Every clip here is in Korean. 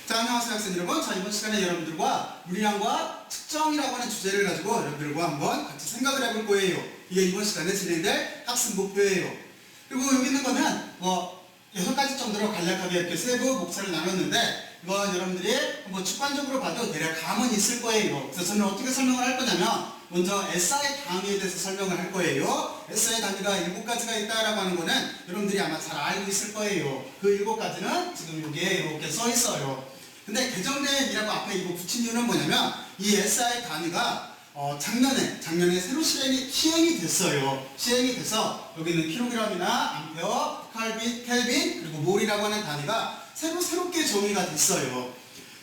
자, 안녕하세요 학생 여러분. 자, 이번 시간에 여러분들과 물리량과 측정이라고 하는 주제를 가지고 여러분들과 한번 같이 생각을 해볼 거예요. 이게 이번 시간에 진행될 학습 목표예요. 그리고 여기 있는 거는 6가지 정도로 간략하게 이렇게 세부 목차를 나눴는데, 이건 여러분들이 한번 주관적으로 봐도 대략 감은 있을 거예요. 그래서 저는 어떻게 설명을 할 거냐면, 먼저 SI 단위에 대해서 설명을 할 거예요. SI 단위가 7가지가 있다라고 하는 거는 여러분들이 아마 잘 알고 있을 거예요. 그 7가지는 지금 여기에 이렇게 써 있어요. 근데 개정된이라고 앞에 이거 붙인 이유는 뭐냐면, 이 SI 단위가 작년에 새로 시행이 됐어요. 시행이 돼서 여기는 킬로그램이나 암페어, 켈빈, 그리고 몰이라고 하는 단위가 새롭게 정의가 됐어요.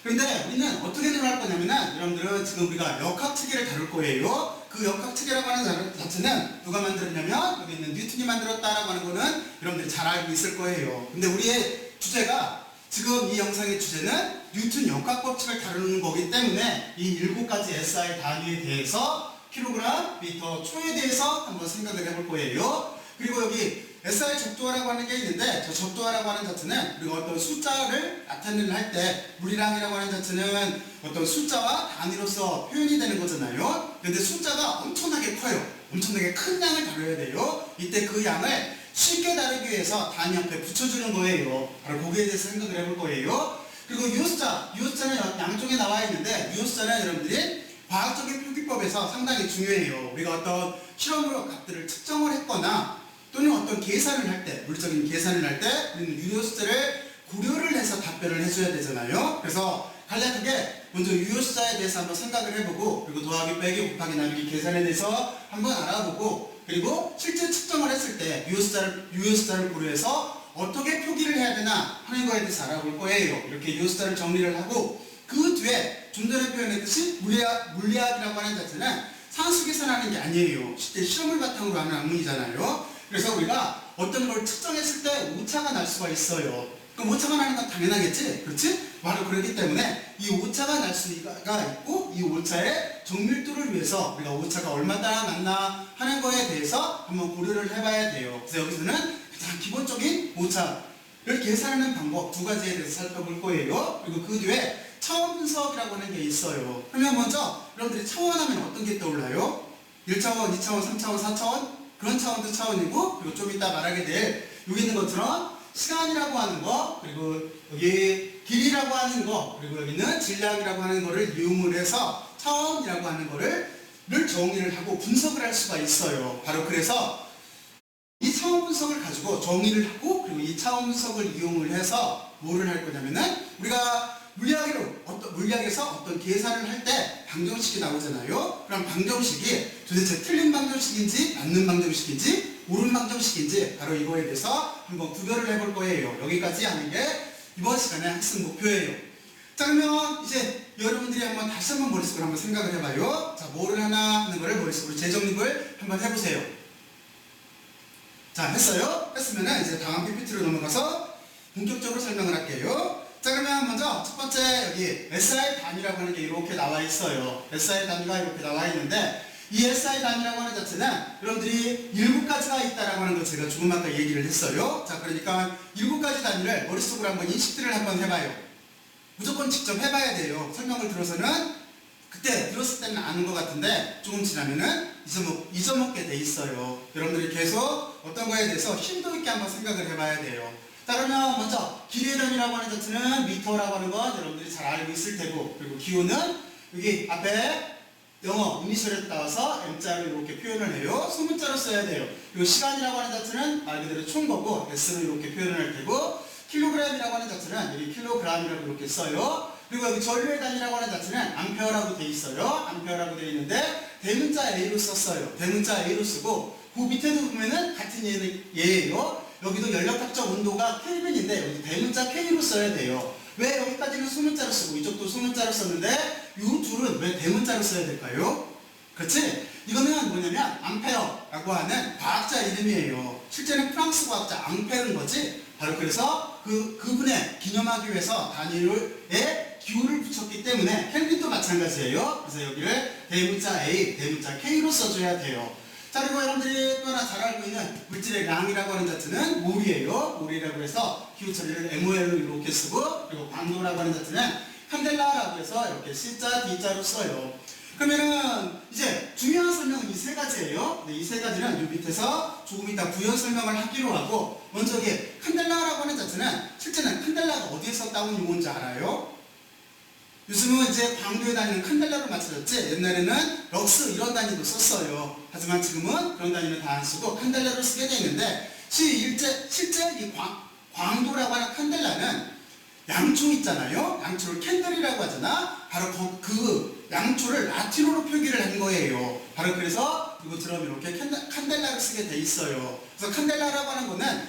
그런데 우리는 어떻게 생각할 거냐면은, 여러분들은 지금 우리가 역학특위를 다룰 거예요. 그 역학특위라고 하는 자체는 누가 만들었냐면, 여기 있는 뉴턴이 만들었다라고 하는 거는 여러분들이 잘 알고 있을 거예요. 근데 우리의 주제가, 지금 이 영상의 주제는 뉴턴 역학법칙을 다루는 거기 때문에 이 7가지 SI 단위에 대해서 킬로그램, 미터, 초에 대해서 한번 생각을 해볼 거예요. 그리고 여기 SI 적도화라고 하는 게 있는데, 저 적도화라고 하는 자체는 우리가 어떤 숫자를 나타내는 할 때, 물리량이라고 하는 자체는 어떤 숫자와 단위로서 표현이 되는 거잖아요. 근데 숫자가 엄청나게 커요. 엄청나게 큰 양을 다뤄야 돼요. 이때 그 양을 쉽게 다루기 위해서 단위 옆에 붙여주는 거예요. 바로 거기에 대해서 생각을 해볼 거예요. 그리고 유효숫자는 양쪽에 나와 있는데, 유효숫자는 여러분들이 과학적인 표기법에서 상당히 중요해요. 우리가 어떤 실험으로 값들을 측정을 했거나 또는 어떤 계산을 할 때, 물리적인 계산을 할 때 우리는 유효숫자를 고려를 해서 답변을 해줘야 되잖아요. 그래서 간략하게 먼저 유효숫자에 대해서 한번 생각을 해보고, 그리고 더하기, 빼기, 곱하기, 나누기 계산에 대해서 한번 알아보고, 그리고 실제 측정을 했을 때 유효숫자를 고려해서 어떻게 표기를 해야 되나 하는 거에 대해서 알아볼 거예요. 이렇게 유효숫자를 정리를 하고, 그 뒤에 좀 전에 표현했듯이 물리학이라고 하는 자체는 상수 계산하는 게 아니에요. 실제 실험을 바탕으로 하는 학문이잖아요. 그래서 우리가 어떤 걸 측정했을 때 오차가 날 수가 있어요. 그럼 오차가 나는 건 당연하겠지? 그렇지? 바로 그렇기 때문에 이 오차가 날 수가 있고, 이 오차의 정밀도를 위해서 우리가 오차가 얼마나 났나 하는 거에 대해서 한번 고려를 해봐야 돼요. 그래서 여기서는 가장 기본적인 오차를 계산하는 방법 2가지에 대해서 살펴볼 거예요. 그리고 그 뒤에 차원 분석이라고 하는 게 있어요. 그러면 먼저 여러분들이 차원하면 어떤 게 떠올라요? 1차원, 2차원, 3차원, 4차원? 그런 차원도 차원이고, 그리고 좀 이따 말하게 될 여기 있는 것처럼 시간이라고 하는 거, 그리고 여기 길이라고 하는 거, 그리고 여기는 질량이라고 하는 거를 이용을 해서 차원이라고 하는 거를 정의를 하고 분석을 할 수가 있어요. 바로 그래서 이 차원 분석을 가지고 정의를 하고, 그리고 이 차원 분석을 이용을 해서 뭐를 할 거냐면은, 우리가 물리학에서 어떤 계산을 할 때 방정식이 나오잖아요. 그럼 방정식이 도대체 틀린 방정식인지 맞는 방정식인지 옳은 방정식인지 바로 이거에 대해서 한번 구별을 해볼 거예요. 여기까지 하는 게 이번 시간의 학습 목표예요. 자, 그러면 이제 여러분들이 다시 한번 머릿속으로 한번 생각을 해봐요. 자, 뭐를 하나 하는 거를 머릿속으로 재정립을 한번 해보세요. 자, 했어요? 했으면 이제 다음 PPT로 넘어가서 본격적으로 설명을 할게요. 자, 그러면 먼저 첫 번째 여기 SI 단위라고 하는 게 이렇게 나와 있어요. SI 단위가 이렇게 나와 있는데, 이 SI 단위라고 하는 자체는 여러분들이 7가지가 있다라고 하는 거 제가 조금 아까 얘기를 했어요. 자, 그러니까 7가지 단위를 머릿속으로 한번 인식들을 한번 해봐요. 무조건 직접 해봐야 돼요. 설명을 들어서는 그때 들었을 때는 아는 것 같은데 조금 지나면은 잊어먹게 돼 있어요. 여러분들이 계속 어떤 거에 대해서 심도 있게 한번 생각을 해봐야 돼요. 자, 그러면 먼저 길이의 단위라고 하는 자체는 미터라고 하는 건 여러분들이 잘 알고 있을 테고, 그리고 기호는 여기 앞에 영어 이니셜에 따라서 M자로 이렇게 표현을 해요. 소문자로 써야 돼요. 그리고 시간이라고 하는 자체는 말 그대로 총 거고 S로 이렇게 표현을 할 테고, 킬로그램이라고 하는 자체는 여기 킬로그램이라고 이렇게 써요. 그리고 여기 전류의 단위라고 하는 자체는 암페어라고 돼 있어요. 암페어라고 돼 있는데 대문자 A로 썼어요. 대문자 A로 쓰고, 그 밑에도 보면은 같은 얘예요. 여기도 연력학적 온도가 켈빈인데 여기 대문자 K로 써야 돼요. 왜 여기까지는 소문자로 쓰고 이쪽도 소문자로 썼는데 이 둘은 왜 대문자로 써야 될까요? 그렇지? 이거는 뭐냐면 암페어라고 하는 과학자 이름이에요. 실제는 프랑스 과학자 앙페르인 거지. 바로 그래서 그분의 기념하기 위해서 단위에 기호를 붙였기 때문에 켈빈도 마찬가지예요. 그래서 여기를 대문자 A, 대문자 K로 써줘야 돼요. 자, 그리고 여러분들이 또 하나 잘 알고 있는 물질의 량이라고 하는 자체는 몰이에요. 몰이라고 해서 기호 처리를 MOL로 이렇게 쓰고, 그리고 광도라고 하는 자체는 칸델라라고 해서 이렇게 C자, D자로 써요. 그러면은 이제 중요한 설명은 이 세 가지예요. 이 세 가지는 이 밑에서 조금 이따 부연 설명을 하기로 하고, 먼저 이게 칸델라라고 하는 자체는 실제는 칸델라가 어디에서 따온 용어인지 알아요? 요즘은 이제 광도에 다니는 칸델라로 맞춰졌지, 옛날에는 럭스 이런 단위도 썼어요. 하지만 지금은 그런 단위는 다 안 쓰고 칸델라로 쓰게 돼 있는데, 실제 이 광도라고 하는 칸델라는 양초 있잖아요. 양초를 캔들이라고 하잖아. 바로 그 양초를 라틴어로 표기를 한 거예요. 바로 그래서 이것처럼 이렇게 칸델라를 쓰게 돼 있어요. 그래서 칸델라라고 하는 거는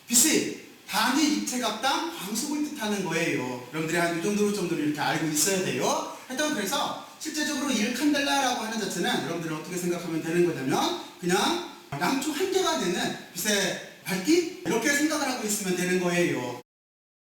빛이 단위 입체각당 광속을 뜻하는 거예요. 여러분들이 한 이 정도로 이렇게 알고 있어야 돼요. 하여튼 그래서 실제적으로 1칸델라라고 하는 자체는 여러분들이 어떻게 생각하면 되는 거냐면, 그냥 양초 한 개가 되는 빛의 밝기? 이렇게 생각을 하고 있으면 되는 거예요.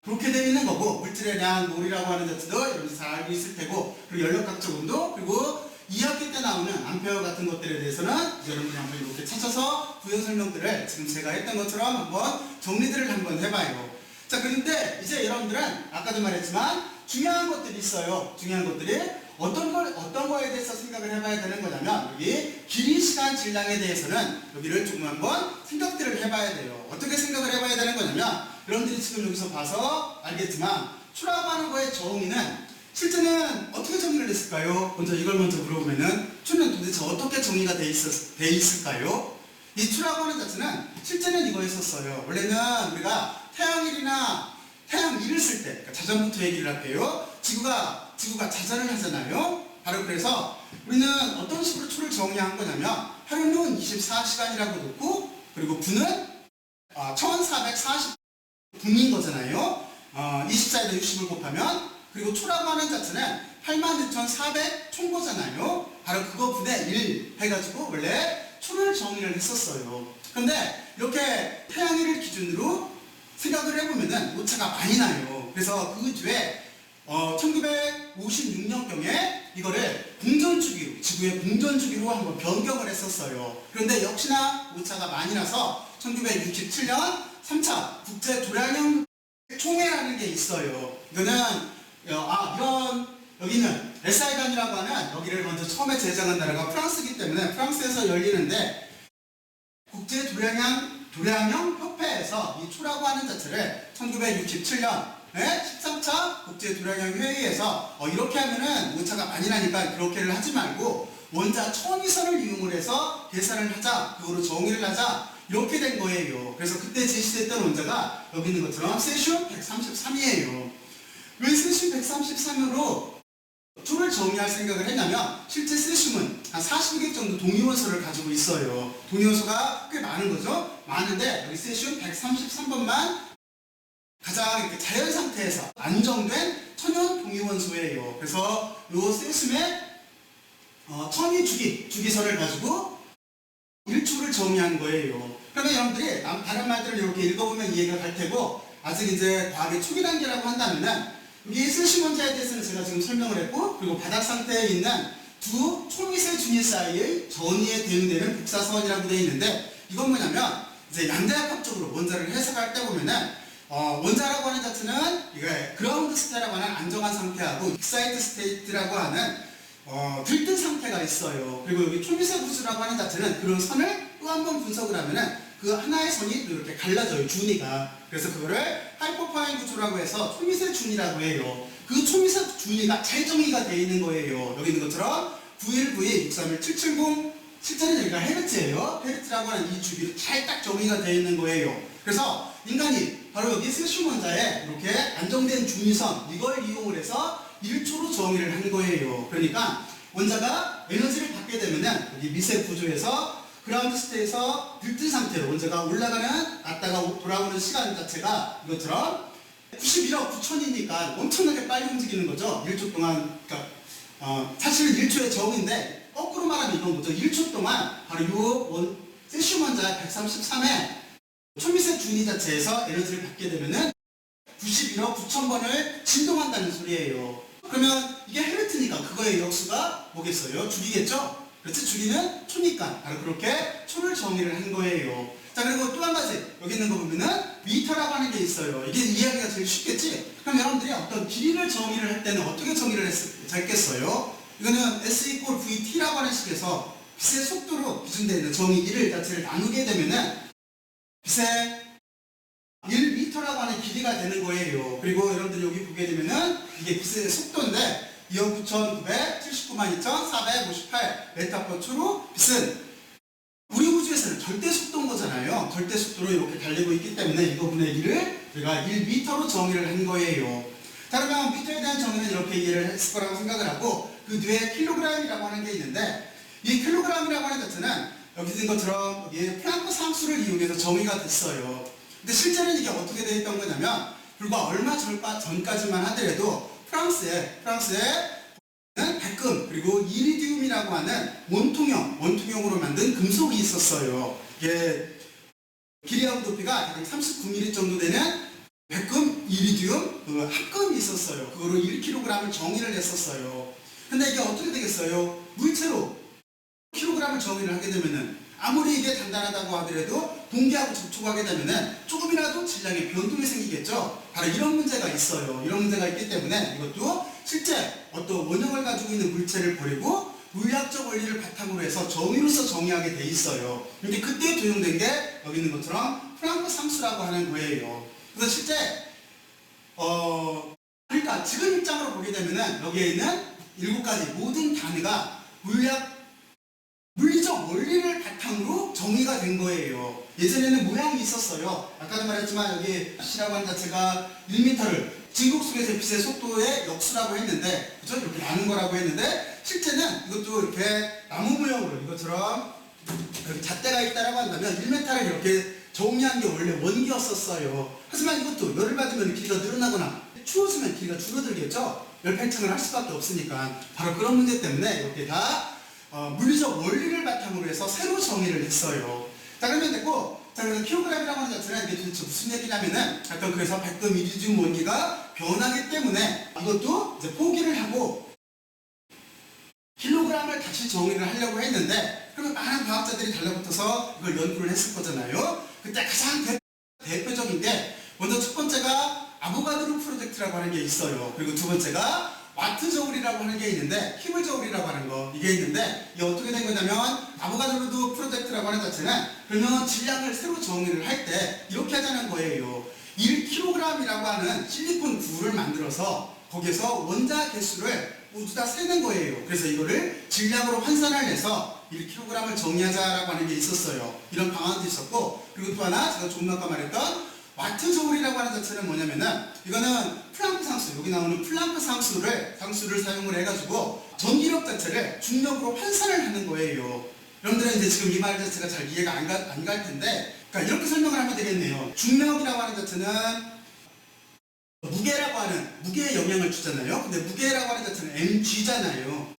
그렇게 되어 있는 거고, 물질의 량, 몰이라고 하는 자체도 여러분들 잘 알고 있을 테고, 그리고 연력학적 온도, 그리고 2학기 때 나오는 암페어 같은 것들에 대해서는 이제 여러분들이 한번 이렇게 찾아서 부연 설명들을 지금 제가 했던 것처럼 한번 정리들을 한번 해봐요. 자, 그런데 이제 여러분들은 아까도 말했지만 중요한 것들이 있어요. 중요한 것들이 어떤 거에 대해서 생각을 해봐야 되는 거냐면, 여기 길이, 시간, 질량에 대해서는 여기를 조금 한번 생각들을 해봐야 돼요. 어떻게 생각을 해봐야 되는 거냐면, 여러분들이 지금 여기서 봐서 알겠지만 추라고 하는 거의 정의는 실제는 어떻게 정의를 했을까요? 먼저 이걸 먼저 물어보면은 추는 도대체 어떻게 정의가 돼 있을까요? 이 추라고 하는 자체는 실제는 이거였었어요. 원래는 우리가 태양일을 쓸 때, 그러니까 자전부터 얘기를 할게요. 지구가 자전을 하잖아요. 바로 그래서 우리는 어떤 식으로 추를 정의한 거냐면, 하루는 24시간이라고 놓고, 그리고 분은 1440분인 거잖아요. 24에다 60을 곱하면, 그리고 초라고 하는 자체는 86,400 총거잖아요. 바로 그거 분의 1 해가지고 원래 초를 정의를 했었어요. 그런데 이렇게 태양일을 기준으로 생각을 해보면은 오차가 많이 나요. 그래서 그 뒤에 1956년경에 이거를 공전주기로, 지구의 공전주기로 한번 변경을 했었어요. 그런데 역시나 오차가 많이 나서 1967년 3차 국제도량형 총회라는 게 있어요. 이거는 여기는 SI단이라고 하는, 여기를 먼저 처음에 제정한 나라가 프랑스이기 때문에 프랑스에서 열리는데, 국제도량형 협회에서 이 초라고 하는 자체를 1967년 13차 국제도량형 회의에서 이렇게 하면은 오차가 많이 나니까 그렇게를 하지 말고 원자 천위선을 이용을 해서 계산을 하자, 그거로 정의를 하자, 이렇게 된 거예요. 그래서 그때 제시됐던 원자가 여기 있는 것처럼 세슘 133이에요. 왜 세슘 133으로 초를 정의할 생각을 했냐면, 실제 세슘은 한 40개 정도 동위원소를 가지고 있어요. 동위원소가 꽤 많은 거죠. 많은데 여기 세슘 133번만 가장 이렇게 자연 상태에서 안정된 천연 동위원소예요. 그래서 이 세슘의 천위 주기설을 가지고 1초를 정의한 거예요. 그러면 여러분들이 다른 말들을 이렇게 읽어보면 이해가 갈 테고, 아직 이제 과학의 초기 단계라고 한다면은, 여기 세슘 원자에 대해서는 제가 지금 설명을 했고, 그리고 바닥 상태에 있는 두 초미세 준위 사이의 전위에 대응되는 복사선이라고 되어 있는데, 이건 뭐냐면 이제 양자역학적으로 원자를 해석할 때 보면은 원자라고 하는 자체는 이게 그라운드 스테이트라고 하는 안정한 상태하고 익사이트 스테이트라고 하는 들뜬 상태가 있어요. 그리고 여기 초미세 구조라고 하는 자체는 그런 선을 또 한 번 분석을 하면은 그 하나의 선이 이렇게 갈라져요, 준위가. 그래서 그거를 하이퍼파인 구조라고 해서 초미세 준위라고 해요. 그 초미세 준위가 잘 정의가 되어 있는 거예요. 여기 있는 것처럼 9192, 631, 770, 실제는 여기가 헤르츠예요. 헤르츠라고 하는 이 주기로 잘 딱 정의가 되어 있는 거예요. 그래서 인간이 바로 여기 세슘 원자에 이렇게 안정된 중위선, 이걸 이용을 해서 1초로 정의를 한 거예요. 그러니까 원자가 에너지를 받게 되면은 여기 미세 구조에서 그라운드 스테이에서 들뜬 상태로 원자가 올라가는, 갔다가 돌아오는 시간 자체가 이것처럼 91억 9천이니까 엄청나게 빨리 움직이는 거죠. 1초 동안. 그러니까 사실은 1초의 정인데 거꾸로 말하면 이건 뭐죠? 1초 동안 바로 이 세슘 원자 133의 초미세 준위 자체에서 에너지를 받게 되면은 91억 9천 번을 진동한다는 소리예요. 그러면 이게 헤르트니까 그거의 역수가 뭐겠어요? 주기겠죠? 그렇지? 주기는 초니까 바로 그렇게 초를 정의를 한 거예요. 자, 그리고 또 한 가지 여기 있는 거 보면은 미터라고 하는 게 있어요. 이게 이해하기가 제일 쉽겠지? 그럼 여러분들이 어떤 길이를 정의를 할 때는 어떻게 정의를 했겠어요? 이거는 S 이퀄 VT라고 하는 식에서 빛의 속도로 기준되어 있는 정의 1을 자체를 나누게 되면은 빛의 1m라고 하는 길이가 되는 거예요. 그리고 여러분들이 여기 보게 되면은 이게 빛의 속도인데 2억 9,979만 2,458 m/초로 빛은 우리 우주에서는 절대 속도인 거잖아요. 절대 속도로 이렇게 달리고 있기 때문에 이거분의 1을 우리가 1m로 정의를 한 거예요. 자, 그러면 미터에 대한 정의는 이렇게 이해를 했을 거라고 생각을 하고 그 뒤에 킬로그램이라고 하는 게 있는데 이 킬로그램이라고 하는 자체는 여기 있는 것처럼 여기에 플랑크 상수를 이용해서 정의가 됐어요. 근데 실제는 이게 어떻게 되어 있던 거냐면 불과 얼마 전까지만 하더라도 프랑스에 백금 그리고 이리디움이라고 하는 원통형으로 만든 금속이 있었어요. 이게 길이하고 높이가 약 39mm 정도 되는 백금, 이리디움 그 합금이 있었어요. 그거로 1kg을 정의를 했었어요. 근데 이게 어떻게 되겠어요? 물체로 킬로그램을 정의를 하게 되면은 아무리 이게 단단하다고 하더라도 공기하고 접촉하게 되면은 조금이라도 질량의 변동이 생기겠죠. 바로 이런 문제가 있어요. 이런 문제가 있기 때문에 이것도 실제 어떤 원형을 가지고 있는 물체를 버리고 물리학적 원리를 바탕으로 해서 정의로서 정의하게 돼 있어요. 근데 그때 도용된 게 여기 있는 것처럼 플랑크 상수라고 하는 거예요. 그래서 실제 그러니까 지금 입장으로 보게 되면은 여기에 있는 7가지 모든 단위가 물리적 원리를 바탕으로 정의가 된 거예요. 예전에는 모양이 있었어요. 아까도 말했지만 여기 C라고 하는 자체가 1m를 진국 속에서 빛의 속도의 역수라고 했는데, 그죠? 이렇게 나눈 거라고 했는데, 실제는 이것도 이렇게 나무 모형으로 이것처럼 여기 잣대가 있다라고 한다면 1m를 이렇게 정의한 게 원래 원기였었어요. 하지만 이것도 열을 받으면 길이가 늘어나거나 추워지면 길이가 줄어들겠죠? 열 팽창을 할 수밖에 없으니까 바로 그런 문제 때문에 이렇게 다 물리적 원리를 바탕으로 해서 새로 정의를 했어요. 자, 그러면 됐고, 자, 그래서 킬로그램이라고 하는 자체는 이게 도대체 무슨 얘기냐면은, 약간 그래서 백금 이리듐 원기가 변하기 때문에 이것도 이제 포기를 하고 킬로그램을 다시 정의를 하려고 했는데, 그러면 많은 과학자들이 달라붙어서 이걸 연구를 했을 거잖아요. 그때 가장 대표적인 게, 먼저 첫 번째가 아보가드로 프로젝트라고 하는 게 있어요. 그리고 두 번째가 와트 저울이라고 하는 게 있는데, 키블 저울이라고 하는 거, 이게 있는데, 이게 어떻게 된 거냐면, 아보가드로 프로젝트라고 하는 자체는, 그러면 질량을 새로 정의를 할 때, 이렇게 하자는 거예요. 1kg이라고 하는 실리콘 구를 만들어서, 거기에서 원자 개수를 모두 다 세는 거예요. 그래서 이거를 질량으로 환산을 해서 1kg을 정의하자라고 하는 게 있었어요. 이런 방안도 있었고, 그리고 또 하나, 제가 조금 아까 말했던, 와트 저울이라고 하는 자체는 뭐냐면은 이거는 플랑크 상수, 여기 나오는 플랑크 상수를 사용을 해가지고 전기력 자체를 중력으로 환산을 하는 거예요. 여러분들은 이제 지금 이 말 자체가 잘 이해가 안 갈 텐데, 그러니까 이렇게 설명을 하면 되겠네요. 중력이라고 하는 자체는 무게에 영향을 주잖아요. 근데 무게라고 하는 자체는 mg잖아요.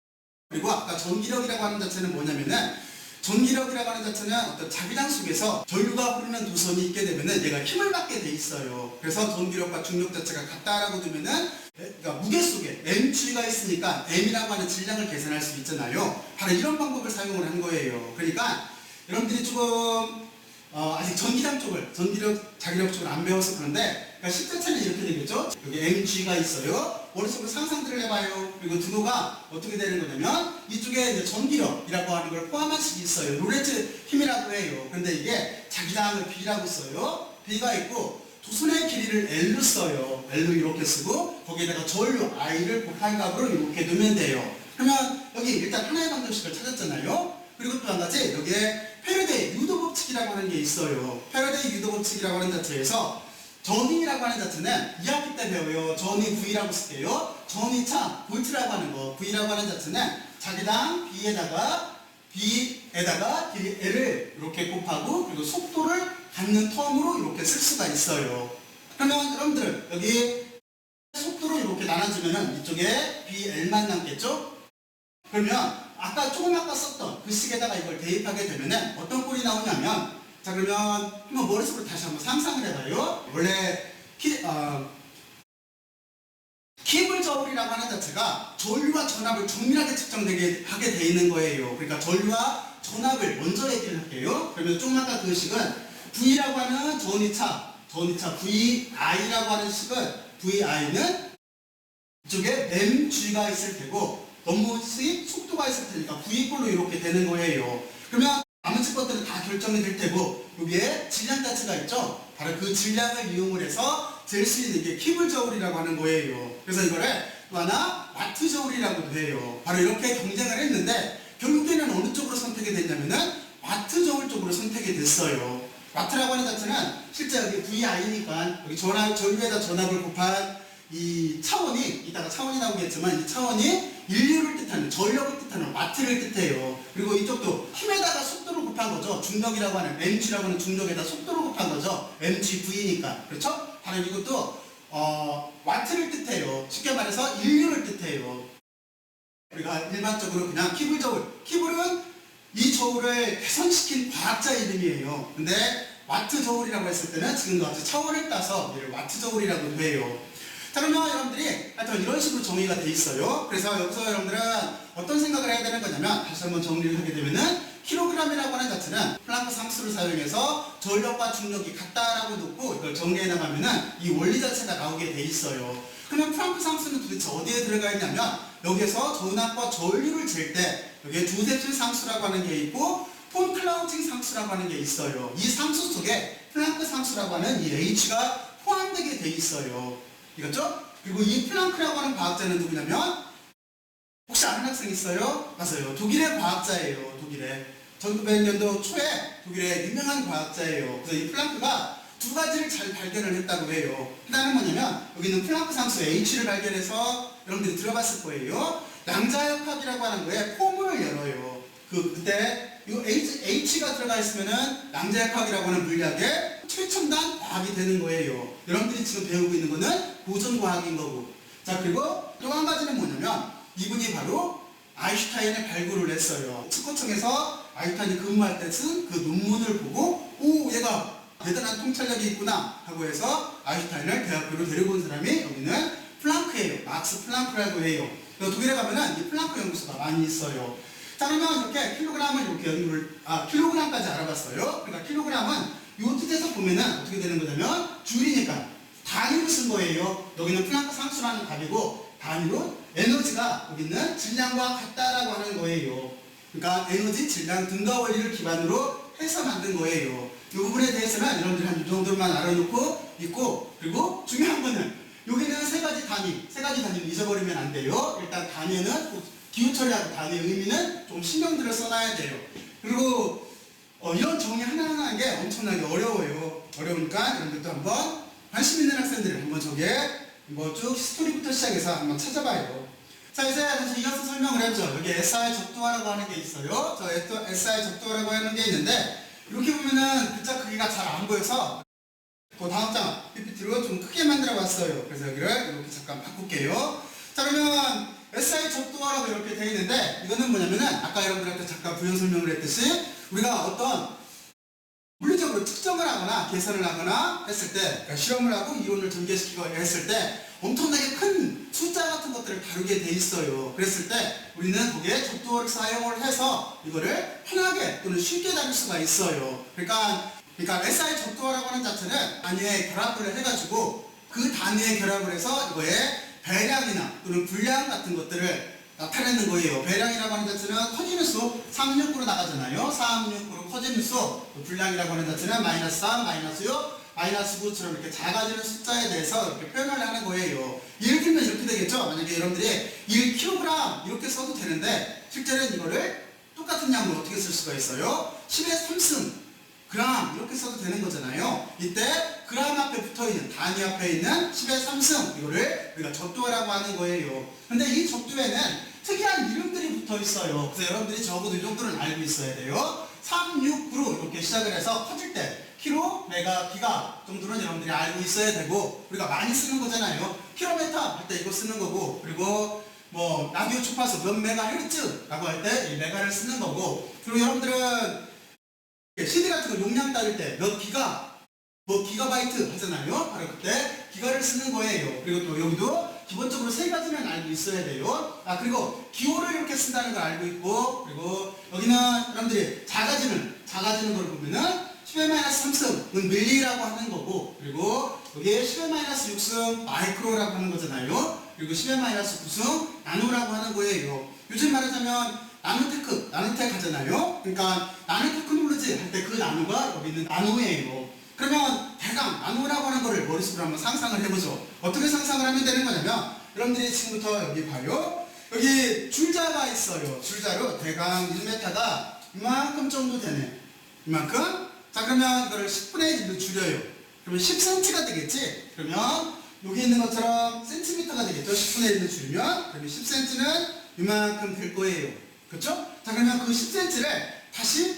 그리고 아까 전기력이라고 하는 자체는 뭐냐면은 전기력이라고 하는 자체는 어떤 자기장 속에서 전류가 흐르는 도선이 있게 되면은 얘가 힘을 받게 돼 있어요. 그래서 전기력과 중력 자체가 같다라고 두면은, 그러니까 무게 속에 mg가 있으니까 m이라고 하는 질량을 계산할 수 있잖아요. 바로 이런 방법을 사용을 한 거예요. 그러니까 여러분들이 조금 아직 전기력, 자기력 쪽을 안 배워서 그런데, 그러니까 실제차는 이렇게 되겠죠? 여기 mg가 있어요. 머릿속으로 상상들을 해봐요. 그리고 등호가 어떻게 되는 거냐면, 이쪽에 이제 전기력이라고 하는 걸 포함한 식이 있어요. 로레츠 힘이라고 해요. 근데 이게 자기장을 B라고 써요. B가 있고, 도선의 길이를 L로 써요. L로 이렇게 쓰고, 거기에다가 전류 I를 곱한 값으로 이렇게 넣으면 돼요. 그러면 여기 일단 하나의 방정식을 찾았잖아요. 그리고 또 한 가지, 여기에 패러데이 유도 법칙이라고 하는 게 있어요. 패러데이 유도 법칙이라고 하는 자체에서 전위라고 하는 자체는 2학기 때 배워요. 전위 V라고 쓸게요. 전위차 볼트라고 하는 거, V라고 하는 자체는 자기당 B에다가 길이 L을 이렇게 곱하고, 그리고 속도를 갖는 텀으로 이렇게 쓸 수가 있어요. 그러면 여러분들 여기 속도로 이렇게 나눠주면은 이쪽에 BL만 남겠죠? 그러면 조금 아까 썼던 그 식에다가 이걸 대입하게 되면은 어떤 꼴이 나오냐면, 자, 그러면 한번 머릿속으로 다시 한번 상상을 해봐요. 원래 키블 저울이라고 하는 자체가 전류와 전압을 정밀하게 측정되게 하게 돼 있는 거예요. 그러니까 전류와 전압을 먼저 얘기를 할게요. 그러면 조금 아까 그 식은 V라고 하는 전이차 VI라고 하는 식은 VI는 이쪽에 mg가 있을 테고 넘무수입 속도가 있을 테니까 V꼴로 이렇게 되는 거예요. 그러면 나머지 것들은 다 결정이 될 테고 여기에 질량 자체가 있죠. 바로 그 질량을 이용을 해서 잴 수 있는 게 킬로저울이라고 하는 거예요. 그래서 이거를 또 하나 와트저울이라고도 해요. 바로 이렇게 경쟁을 했는데 결국에는 어느 쪽으로 선택이 됐냐면은 와트저울 쪽으로 선택이 됐어요. 와트라고 하는 자체는 실제 여기 VI니까 여기 전류에다 전압을 곱한 이 차원이 이따가 차원이 나오겠지만 이 차원이 인류를 뜻하는 전력을 뜻하는 와트를 뜻해요. 그리고 이쪽도 힘에다가 속도를 곱한 거죠. 중력이라고 하는 mg라고 하는 중력에다 속도를 곱한 거죠. mgv니까 그렇죠? 바로 이것도 와트를 뜻해요. 쉽게 말해서 인류를 뜻해요. 우리가 일반적으로 그냥 키블저울, 키블은 이 저울을 개선시킨 과학자 이름이에요. 근데 와트저울이라고 했을 때는 지금과 같이 차원을 따서 얘를 와트저울이라고 해요. 자, 그러면 여러분들이 하여튼 이런 식으로 정의가 돼 있어요. 그래서 여기서 여러분들은 어떤 생각을 해야 되는 거냐면 다시 한번 정리를 하게 되면은 킬로그램이라고 하는 자체는 플랑크 상수를 사용해서 전력과 중력이 같다라고 놓고 이걸 정리해 나가면은 이 원리 자체가 나오게 돼 있어요. 그러면 플랑크 상수는 도대체 어디에 들어가 있냐면 여기에서 전압과 전류를 잴 때 여기에 조셉슨 상수라고 하는 게 있고 폰 클라우징 상수라고 하는 게 있어요. 이 상수 속에 플랑크 상수라고 하는 이 H가 포함되게 돼 있어요. 이거죠? 그리고 이 플랑크라고 하는 과학자는 누구냐면 혹시 아는 학생 있어요? 맞아요. 독일의 과학자예요. 독일의 1900년도 초에 독일의 유명한 과학자예요. 그래서 이 플랑크가 두 가지를 잘 발견을 했다고 해요. 하나는 뭐냐면 여기 있는 플랑크 상수 H를 발견해서 여러분들이 들어봤을 거예요. 양자역학이라고 하는 거에 폼을 열어요. 그때 이 H가 들어가 있으면은 양자역학이라고 하는 물리학의 최첨단 과학이 되는 거예요. 여러분들이 지금 배우고 있는 거는 고전 과학인 거고. 자, 그리고 또 한 가지는 뭐냐면 이분이 바로 아인슈타인을 발굴을 했어요. 축구청에서 아인슈타인이 근무할 때 쓴 그 논문을 보고 오, 얘가 대단한 통찰력이 있구나 하고 해서 아인슈타인을 대학교로 데리고 온 사람이 여기는 플랑크예요. 막스 플랑크라고 해요. 독일에 가면은 이 플랑크 연구소가 많이 있어요. 자, 그러면 이렇게 킬로그램을 이렇게 킬로그램까지 알아봤어요. 그러니까 킬로그램은 이 뜻에서 보면은 어떻게 되는 거냐면 줄이니까 단위로 쓴 거예요. 여기는 플랑크 상수라는 답이고 단위로 에너지가 여기 있는 질량과 같다라고 하는 거예요. 그러니까 에너지, 질량 등가 원리를 기반으로 해서 만든 거예요. 이 부분에 대해서는 여러분들이 한 이 정도만 알아놓고 있고, 그리고 중요한 거는 여기는 세 가지 단위를 잊어버리면 안 돼요. 일단 단위는 기호 처리하고 단위의 의미는 좀 신경들을 써놔야 돼요. 그리고 이런 정리 하나하나 하는 게 엄청나게 어려워요. 어려우니까 여러분들도 한번 관심 있는 학생들이 한번 저게 뭐 쭉 스토리부터 시작해서 한번 찾아봐요. 자, 이제 다시 이어서 설명을 해죠. 여기 SI 적도화라고 하는 게 있어요. 저 SI 적도화라고 하는 게 있는데 이렇게 보면은 글자 크기가 잘 안 보여서 그 다음 장 PPT로 좀 크게 만들어 봤어요. 그래서 여기를 이렇게 잠깐 바꿀게요. 자, 그러면 SI 적도화라고 이렇게 되어 있는데 이거는 뭐냐면은 아까 여러분들한테 잠깐 부연 설명을 했듯이 우리가 어떤 물리적으로 측정을 하거나 계산을 하거나 했을 때 그러니까 실험을 하고 이론을 전개시키거나 했을 때 엄청나게 큰 숫자 같은 것들을 다루게 돼 있어요. 그랬을 때 우리는 거기에 적도를 사용을 해서 이거를 편하게 또는 쉽게 다룰 수가 있어요. 그러니까 SI 적도라고 하는 자체는 단위의 결합을 해가지고 그 단위의 결합을 해서 이거의 배량이나 또는 분량 같은 것들을 나타내는 거예요. 배량이라고 하는 자체는 커지는 수 369로 나가잖아요. 369로 커지는 수, 분량이라고 하는 자체는 마이너스 3, 마이너스 6, 마이너스 9처럼 이렇게 작아지는 숫자에 대해서 이렇게 표현을 하는 거예요. 예를 들면 이렇게 되겠죠. 만약에 여러분들이 1kg 이렇게 써도 되는데 실제는 이거를 똑같은 양을 어떻게 쓸 수가 있어요? 10의 3승 그램 이렇게 써도 되는 거잖아요. 이때 그램 앞에 붙어있는 단위 앞에 있는 10의 3승 이거를 우리가 적도라고 하는 거예요. 근데 이 적도에는 특이한 이름들이 붙어 있어요. 그래서 여러분들이 적어도 이 정도는 알고 있어야 돼요. 369로 이렇게 시작을 해서 커질 때 킬로, 메가, 기가 정도는 여러분들이 알고 있어야 되고 우리가 많이 쓰는 거잖아요. 킬로미터 할 때 이거 쓰는 거고 그리고 뭐 라디오 주파수 몇 메가 헤르츠라고 할 때 이 메가를 쓰는 거고 그리고 여러분들은 CD 같은 거 용량 따질 때 몇 기가 뭐 기가바이트 하잖아요. 바로 그때 기가를 쓰는 거예요. 그리고 또 여기도 기본적으로 세 가지는 알고 있어야 돼요. 그리고 기호를 이렇게 쓴다는 걸 알고 있고, 그리고 여기는 여러분들이 작아지는 걸 보면은 10의-3승은 밀리라고 하는 거고, 그리고 여기에 10의-6승 마이크로라고 하는 거잖아요. 그리고 10의-9승 나노라고 하는 거예요. 요즘 말하자면 나노테크 하잖아요. 그러니까 나노테크놀로지 할 때 그 나노가 여기 있는 나노예요. 그러면 대강 나노라고 하는 거를 머릿속으로 한번 상상을 해보죠. 어떻게 상상을 하면 되는 거냐면, 여러분들이 지금부터 여기 봐요. 여기 줄자가 있어요. 줄자로 대강 1m가 이만큼 정도 되네. 이만큼. 자, 그러면 이거를 10분의 1로 줄여요. 그러면 10cm가 되겠지? 그러면 여기 있는 것처럼 cm가 되겠죠? 10분의 1로 줄이면. 그러면 10cm는 이만큼 될 거예요. 그렇죠? 자, 그러면 그 10cm를 다시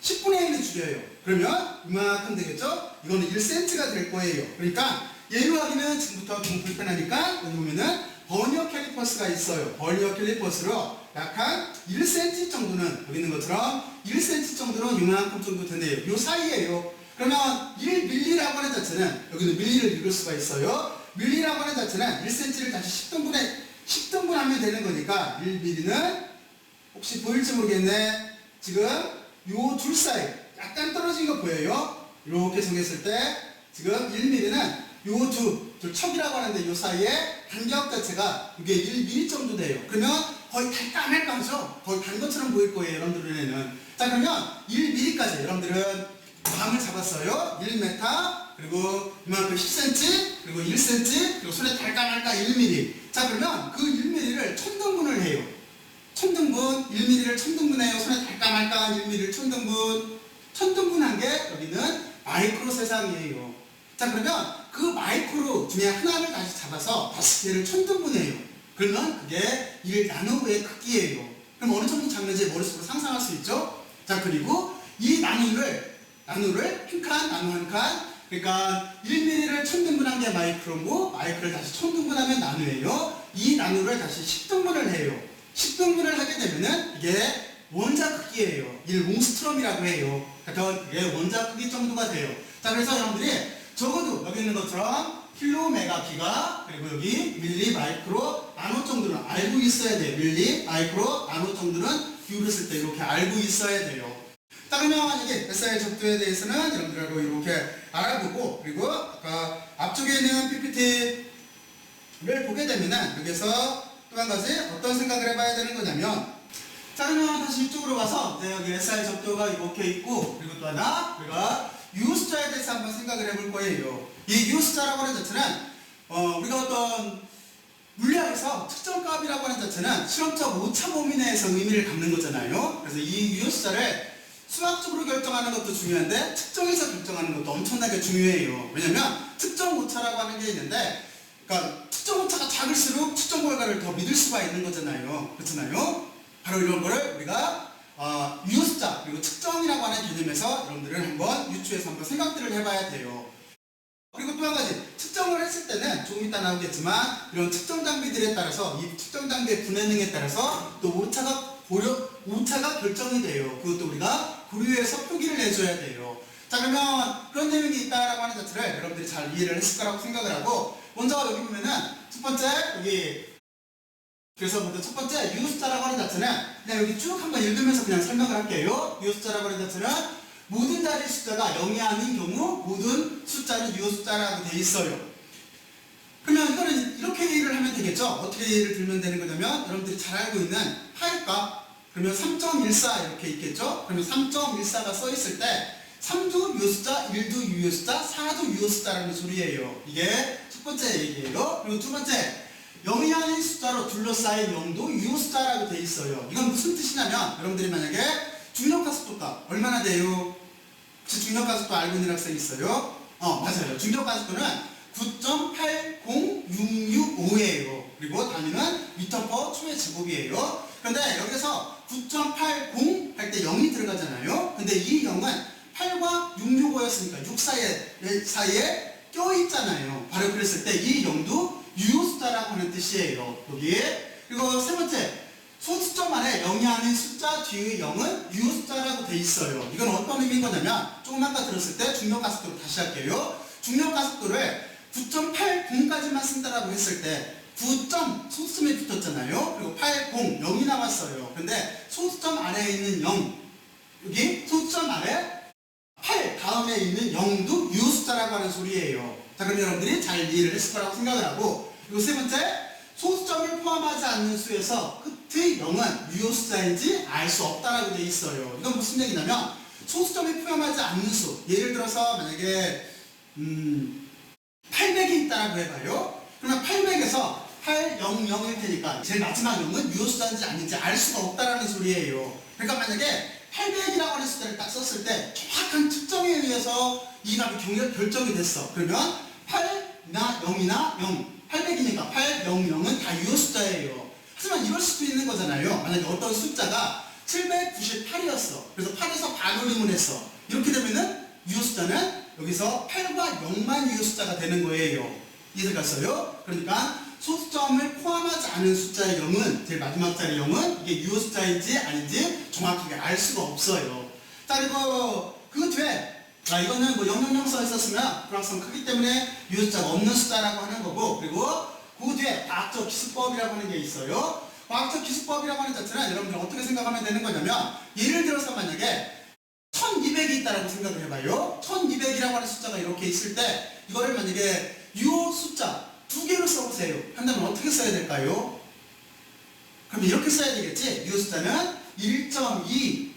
10분의 1로 줄여요. 그러면 이만큼 되겠죠? 이거는 1cm가 될 거예요. 그러니까 얘로 하기는 지금부터 좀 불편하니까 여기 보면은 버니어 캘리퍼스가 있어요. 버니어 캘리퍼스로 약 한 1cm 정도는, 여기 있는 것처럼 1cm 정도는 이만큼 정도 되네요. 요 사이에요. 그러면 1밀리라고 하는 자체는, 여기는 밀리를 읽을 수가 있어요. 밀리라고 하는 자체는 1cm를 다시 10등분 하면 되는 거니까 1밀리는 혹시 보일지 모르겠네. 지금 요 둘 사이 약간 떨어진 거 보여요? 이렇게 정했을 때 지금 1mm는 요 둘 척이라고 하는데 요 사이에 간격 자체가 이게 1mm 정도 돼요. 그러면 거의 달까말까하죠? 거의 단 것처럼 보일 거예요, 여러분들 눈에는. 자, 그러면 1mm까지 여러분들은 감을 잡았어요. 1m, 그리고 이만큼 10cm, 그리고 1cm, 그리고 손에 달까말까 1mm. 자, 그러면 그 1mm를 천등분을 해요. 천등분, 1mm를 천등분해요. 손에 달까말까 1mm를 천등분한 게 여기는 마이크로 세상이에요. 자, 그러면 그 마이크로 중에 하나를 다시 잡아서 다시 얘를 천등분해요. 그러면 그게 1나노의 크기예요. 그럼 어느 정도 작는지 머릿속으로 상상할 수 있죠? 자, 그리고 이 나노를 한 칸, 나노 한 칸, 그러니까 1mm를 천등분한 게 마이크로고, 마이크로를 다시 천등분하면 나노예요. 이 나노를 다시 10등분을 해요. 10등분을 하게 되면은 이게 원자 크기예요. 1옹스트럼이라고 해요. 그러니까 그게 원자 크기 정도가 돼요. 자, 그래서 여러분들이 적어도 여기 있는 것처럼 킬로메가기가, 그리고 여기 밀리, 마이크로, 나노 정도는 알고 있어야 돼요. 밀리, 마이크로, 나노 정도는 기울을 쓸 때 이렇게 알고 있어야 돼요. 자, 그러면 만약에 SI 적도에 대해서는 여러분들하고 이렇게 알아보고, 그리고 아까 앞쪽에 있는 PPT를 보게 되면은 여기서 또 한 가지 어떤 생각을 해봐야 되는 거냐면, 자, 그러면 다시 이쪽으로 와서 이제 여기 SI 적도가 이렇게 있고, 그리고 또 하나 우리가 U 숫자에 대해서 한번 생각을 해볼 거예요. 이 U 숫자라고 하는 자체는 우리가 어떤 물리학에서 특정값이라고 하는 자체는 실험적 오차 범위 내에서 의미를 갖는 거잖아요. 그래서 이 U 숫자를 수학적으로 결정하는 것도 중요한데 특정에서 결정하는 것도 엄청나게 중요해요. 왜냐면 특정 오차라고 하는 게 있는데, 그러니까 특정 오차가 작을수록 특정 결과를 더 믿을 수가 있는 거잖아요. 그렇잖아요. 바로 이런 거를 우리가 U 숫자, 그리고 특정이라고 하는 개념에서 여러분들은 한번 유추해서 한번 생각들을 해봐야 돼요. 그리고 또 한 가지, 특정을 했을 때는 조금 이따 나오겠지만 이런 특정 장비들에 따라서, 이 특정 장비의 분해능에 따라서 또 오차가 결정이 돼요. 그것도 우리가 고려해서 표기를 해줘야 돼요. 자, 그러면 그런 내용이 있다라고 하는 자체를 여러분들이 잘 이해를 했을 거라고 생각을 하고, 먼저 여기 보면은 첫 번째 여기, 그래서 먼저 첫 번째 U 숫자라고 하는 자체는 그냥 여기 쭉 한번 읽으면서 그냥 설명을 할게요. U 숫자라고 하는 자체는 모든 자리 숫자가 0이 아닌 경우 모든 숫자는 U 숫자라고 되어 있어요. 그러면 이거는 이렇게 이해를 하면 되겠죠? 어떻게 예를 들면 되는 거냐면, 여러분들이 잘 알고 있는 파일값, 그러면 3.14 이렇게 있겠죠? 그러면 3.14가 써 있을 때 3도 U 숫자, 1도 U 숫자, 4도 U 숫자라는 소리예요. 이게 첫 번째 얘기예요. 그리고 두 번째, 0이 아닌 숫자로 둘러싸인 0도 U 숫자라고 되어 있어요. 이건 무슨 뜻이냐면, 여러분들이 만약에 중력가속도가 얼마나 돼요? 혹시 중력가속도 알고 있는 학생 있어요? 맞아요. 중력가속도는 9.80665예요. 그리고 단위는 미터/퍼 초의 제곱이에요. 그런데 여기서 9.80 할 때 0이 들어가잖아요. 근데 이 0은 8과 665였으니까 6 사이에 껴있잖아요. 바로 그랬을 때 이 0도 U 숫자라고 하는 뜻이에요. 여기에. 그리고 세 번째, 소수점 안에 0이 아닌 숫자 뒤의 0은 U 숫자라고 돼 있어요. 이건 어떤 의미인 거냐면, 조금 아까 들었을 때 중력가속도로 다시 할게요. 중력가속도를 9.80까지 여기까지만 쓴다라고 했을 때 9점 소수점이 붙었잖아요. 그리고 8, 0, 0이 나왔어요. 근데 소수점 아래에 있는 0, 여기 소수점 아래 8 다음에 있는 0도 유효숫자라고 하는 소리예요. 자, 그럼 여러분들이 잘 이해를 했을 거라고 생각을 하고, 그리고 세 번째, 소수점을 포함하지 않는 수에서 끝의 0은 유효숫자인지 알 수 없다라고 되어 있어요. 이건 무슨 얘기냐면 소수점이 포함하지 않는 수, 예를 들어서 만약에 800이 있다라고 해봐요. 그러면 800에서 800일 테니까 제일 마지막 0은 유효숫자인지 아닌지 알 수가 없다라는 소리예요. 그러니까 만약에 800이라고 하는 숫자를 딱 썼을 때 정확한 측정에 의해서 이 값이 결정이 됐어. 그러면 8이나 0이나 0, 800이니까 8, 0, 0은 다 유효숫자예요. 하지만 이럴 수도 있는 거잖아요. 만약에 어떤 숫자가 798이었어. 그래서 8에서 반올림을 했어. 이렇게 되면은 유효숫자는 여기서 8과 0만 유효숫자가 되는 거예요. 이해갔어요? 그러니까 소수점을 포함하지 않은 숫자의 0은, 제일 마지막 자리 0은 이게 유효숫자인지 아닌지 정확하게 알 수가 없어요. 자, 그리고 그 뒤에 이거는 뭐 000 써 있었으면 불확성 크기 때문에 유효숫자가 없는 숫자라고 하는 거고, 그리고 그 뒤에 과학적 기수법이라고 하는 게 있어요. 과학적 기수법이라고 하는 자체는 여러분들 어떻게 생각하면 되는 거냐면, 예를 들어서 만약에 1200이 있다라고 생각을 해봐요. 1200이라고 하는 숫자가 이렇게 있을 때 이거를 만약에 유효 숫자 2개로 써보세요. 한다면 어떻게 써야 될까요? 그럼 이렇게 써야 되겠지. 유효 숫자는 1.2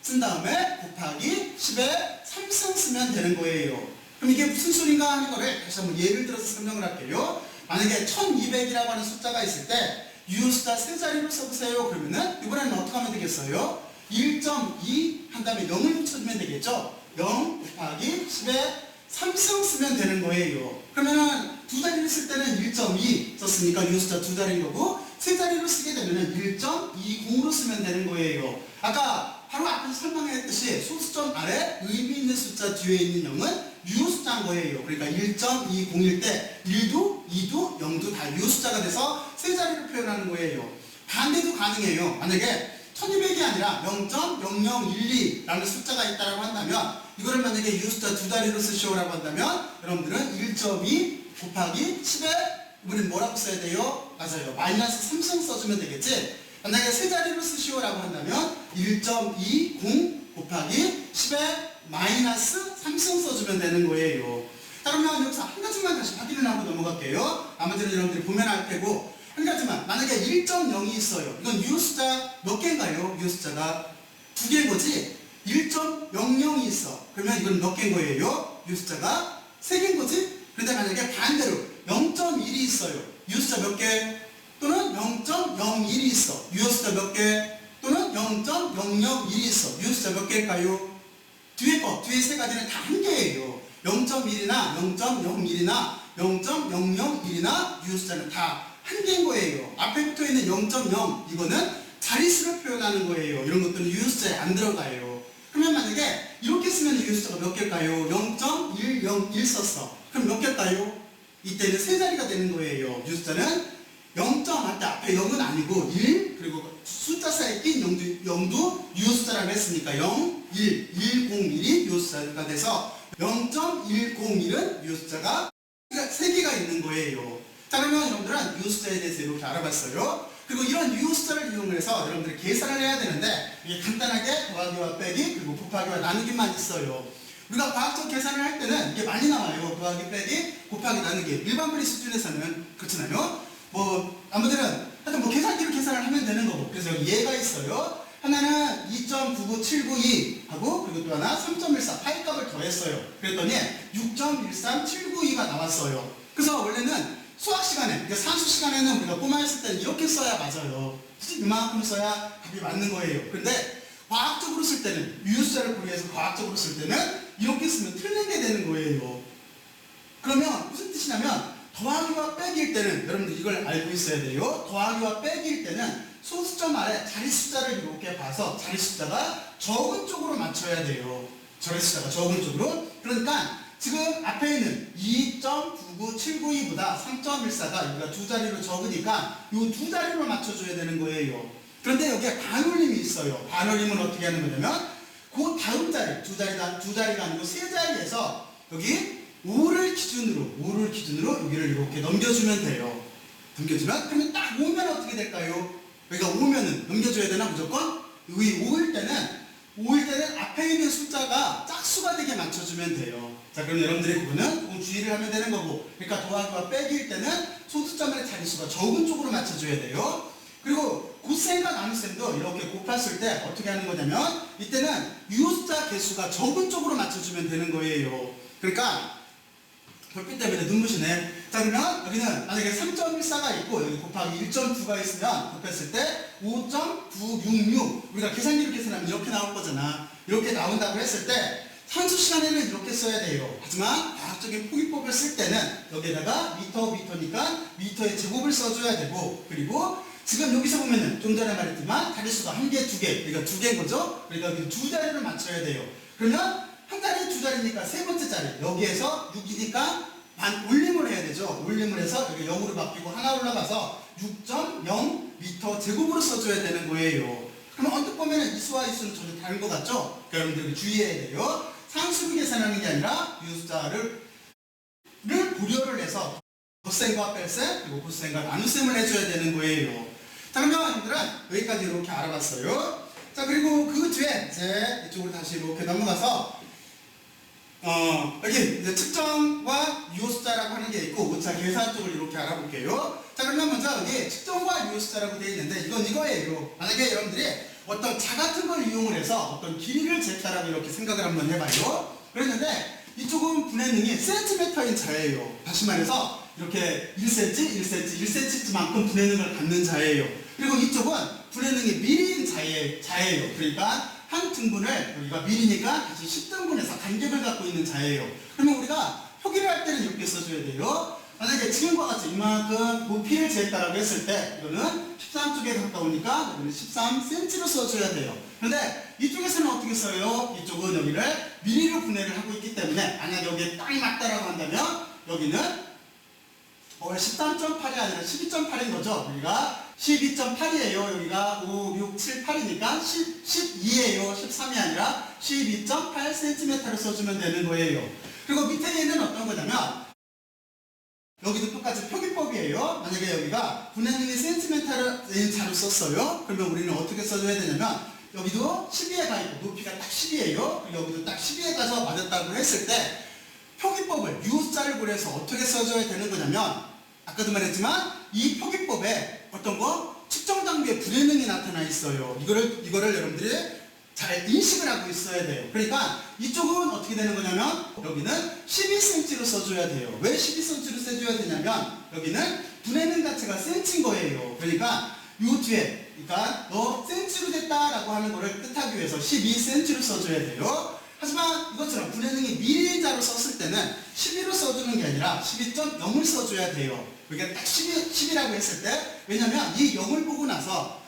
쓴 다음에 곱하기 10에 3승 쓰면 되는 거예요. 그럼 이게 무슨 소린가 하는 거를 다시 한번 예를 들어서 설명을 할게요. 만약에 1200이라고 하는 숫자가 있을 때 유효 숫자 세 자리로 써보세요. 그러면은 이번에는 어떻게 하면 되겠어요? 1.2 한 다음에 0을 붙여주면 되겠죠? 0 곱하기 10에 3승 쓰면 되는 거예요. 그러면은 두 자리를 쓸 때는 1.2 썼으니까 유효숫자 두 자리인 거고, 세 자리로 쓰게 되면은 1.20으로 쓰면 되는 거예요. 아까 바로 앞에서 설명했듯이 소수점 아래 의미 있는 숫자 뒤에 있는 0은 유효숫자인 거예요. 그러니까 1.201 때 1도, 2도, 0도 다 유효숫자가 돼서 세 자리로 표현하는 거예요. 반대도 가능해요. 만약에 1200이 아니라 0.0012라는 숫자가 있다고 한다면, 이거를 만약에 유효숫자 두 자리로 쓰시오라고 한다면 여러분들은 1.2 곱하기 10에 이번엔 뭐라고 써야 돼요? 맞아요. 마이너스 3승 써주면 되겠지? 만약에 세 자리로 쓰시오라고 한다면 1.20 곱하기 10에 마이너스 3승 써주면 되는 거예요. 자, 그러면 여기서 한 가지만 다시 확인을 하고 넘어갈게요. 나머지는 여러분들이 보면 알 테고, 한 가지만, 만약에 1.0이 있어요. 이건 유효숫자 몇 개인가요? 유효숫자가 두 개인 거지? 1.00이 있어. 그러면 이건 몇 개인 거예요? 유효숫자가 세 개인 거지? 그런데 만약에 반대로 0.1이 있어요. 유효숫자 몇 개? 또는 0.01이 있어. 유효숫자 몇 개? 또는 0.001이 있어. 유효숫자 몇 개일까요? 뒤에 세 가지는 다 한 개예요. 0.1이나 0.01이나 0.001이나 유효숫자는 다 한 개인 거예요. 앞에 붙어 있는 0.0 이거는 자릿수를 표현하는 거예요. 이런 것들은 유효숫자에 안 들어가요. 그러면 만약에 이렇게 쓰면 유효숫자가 몇 개일까요? 0.101 썼어. 그럼 몇 개일까요? 이때는 세 자리가 되는 거예요. 유효숫자는 0점 할 때 앞에 0은 아니고 1, 그리고 숫자 사이에 낀 0도 유효숫자라고 했으니까 0, 1, 101이 유효숫자가 돼서 0.101은 유효숫자가 3개가 있는 거예요. 자, 그러면 여러분들은 유효숫자에 대해서 이렇게 알아봤어요. 그리고 이런 유효숫자를 이용해서 여러분들이 계산을 해야 되는데, 이게 간단하게 더하기와 빼기 그리고 곱하기와 나누기만 있어요. 우리가 과학적 계산을 할 때는 이게 많이 나와요. 더하기, 빼기, 곱하기, 나누기. 일반 분리 수준에서는 그렇잖아요. 아무튼 계산기로 계산을 하면 되는 거고. 그래서 여기 얘가 있어요. 하나는 2.99792 하고, 그리고 또 하나 3.14 파이 값을 더했어요. 그랬더니 6.13792가 나왔어요. 그래서 원래는 수학 시간에, 그러니까 산수 시간에는 우리가 꼬마였을 때는 이렇게 써야 맞아요. 이만큼 써야 답이 맞는 거예요. 그런데 과학적으로 쓸 때는, 유효숫자를 고려해서 과학적으로 쓸 때는 이렇게 쓰면 틀린 게 되는 거예요. 그러면 무슨 뜻이냐면, 더하기와 빼기일 때는 여러분들 이걸 알고 있어야 돼요. 더하기와 빼기일 때는 소수점 아래 자릿숫자를 이렇게 봐서 자릿숫자가 적은 쪽으로 맞춰야 돼요. 자릿숫자가 적은 쪽으로. 그러니까 지금 앞에 있는 2.99792보다 3.14가 여기가 두 자리로 적으니까 이 두 자리로 맞춰줘야 되는 거예요. 그런데 여기에 반올림이 있어요. 반올림은 어떻게 하는 거냐면 그 다음 자리, 두 자리가 아니고 세 자리에서 여기 5를 기준으로 여기를 이렇게 넘겨주면 돼요. 넘겨주면, 그러면 딱 5면 어떻게 될까요? 여기가 5면은 넘겨줘야 되나 무조건? 여기 5일 때는 앞에 있는 숫자가 짝수가 되게 맞춰주면 돼요. 자, 그럼 여러분들의 구분은 조금 주의를 하면 되는 거고, 그러니까 더하기와 빼기일 때는 소수점의 자릿수가 적은 쪽으로 맞춰줘야 돼요. 그리고 곱셈과 나눗셈도 이렇게 곱했을 때 어떻게 하는 거냐면, 이때는 유효숫자 개수가 적은 쪽으로 맞춰주면 되는 거예요. 그러니까 별빛 때문에 눈부시네. 자, 그러면 여기는 만약에 3.14가 있고 여기 곱하기 1.9가 있으면 곱했을 때 5.966, 우리가 계산기로 계산하면 이렇게 나올 거잖아. 이렇게 나온다고 했을 때 산수 시간에는 이렇게 써야 돼요. 하지만 과학적인 포기법을 쓸 때는 여기에다가 미터니까 미터의 제곱을 써줘야 되고, 그리고 지금 여기서 보면은 좀 전에 말했지만 자릿수가 1개, 2개, 그러니까 2개인 거죠. 그러니까 여기 두 자리를 맞춰야 돼요. 그러면 한 자리, 두 자리니까 세 번째 자리, 여기에서 6이니까 올림을 해야 되죠. 올림을 해서 여기 0으로 바뀌고 하나 올라가서 6.0 미터 제곱으로 써줘야 되는 거예요. 그럼 언뜻 보면 이 수와 이 수는 전혀 다른 것 같죠? 그러니까 여러분들 주의해야 돼요. 상수를 계산하는 게 아니라 유효숫자를 고려를 해서 덧셈과 뺄셈, 그리고 곱셈과 나눗셈을 해줘야 되는 거예요. 자, 그러면 여러분들은 여기까지 이렇게 알아봤어요. 자, 그리고 그 뒤에 이제 이쪽으로 다시 이렇게 넘어가서 여기 이제 측정과 유효숫자라고 하는 게 있고, 오차 계산 쪽을 이렇게 알아볼게요. 자, 그러면 먼저 여기 측정과 유효숫자라고 되어 있는데 이건 이거예요. 만약에 여러분들이 어떤 자 같은 걸 이용을 해서 어떤 길이를 쟀다라고 이렇게 생각을 한번 해봐요. 그랬는데 이쪽은 분해 능이 센티미터인 자예요. 다시 말해서 이렇게 1cm, 1cm만큼 분해 능을 갖는 자예요. 그리고 이쪽은 분해 능이 미리인 자예요. 그러니까 한 등분을 우리가 미리니까 다시 10등분해서 간격을 갖고 있는 자예요. 그러면 우리가 표기를 할 때는 이렇게 써줘야 돼요. 만약에 지금과 같이 이만큼 높이를 재했다라고 했을 때 이거는 13쪽에 가까우니까 여기는 13cm로 써줘야 돼요. 그런데 이쪽에서는 어떻게 써요? 이쪽은 여기를 미리로 분해를 하고 있기 때문에 만약에 여기에 딱 맞다라고 한다면 여기는 13.8이 아니라 12.8인 거죠. 여기가 12.8이에요. 여기가 5, 6, 7, 8이니까 12예요. 13이 아니라 12.8cm를 써주면 되는 거예요. 그리고 밑에 얘는 어떤 거냐면 여기도 똑같이 표기법이에요. 만약에 여기가 분해능이 센티미터인 자로 썼어요. 그러면 우리는 어떻게 써줘야 되냐면 여기도 12에 가 있고 높이가 딱 10이에요. 여기도 딱 12에 가서 맞았다고 했을 때 표기법을 유효숫자를 고려해서 어떻게 써줘야 되는 거냐면 아까도 말했지만 이 표기법에 어떤 거 측정 장비의 분해능이 나타나 있어요. 이거를 여러분들이 잘 인식을 하고 있어야 돼요. 그러니까 이쪽은 어떻게 되는 거냐면 여기는 12cm로 써줘야 돼요. 왜 12cm로 써줘야 되냐면 여기는 분해능 자체가 센치인 거예요. 그러니까 요 뒤에 그러니까 너 센치로 됐다라고 하는 거를 뜻하기 위해서 12cm로 써줘야 돼요. 하지만 이것처럼 분해능이 미리자로 썼을 때는 12로 써주는 게 아니라 12.0을 써줘야 돼요. 그러니까 딱 10이라고 했을 때 왜냐면 이 0을 보고 나서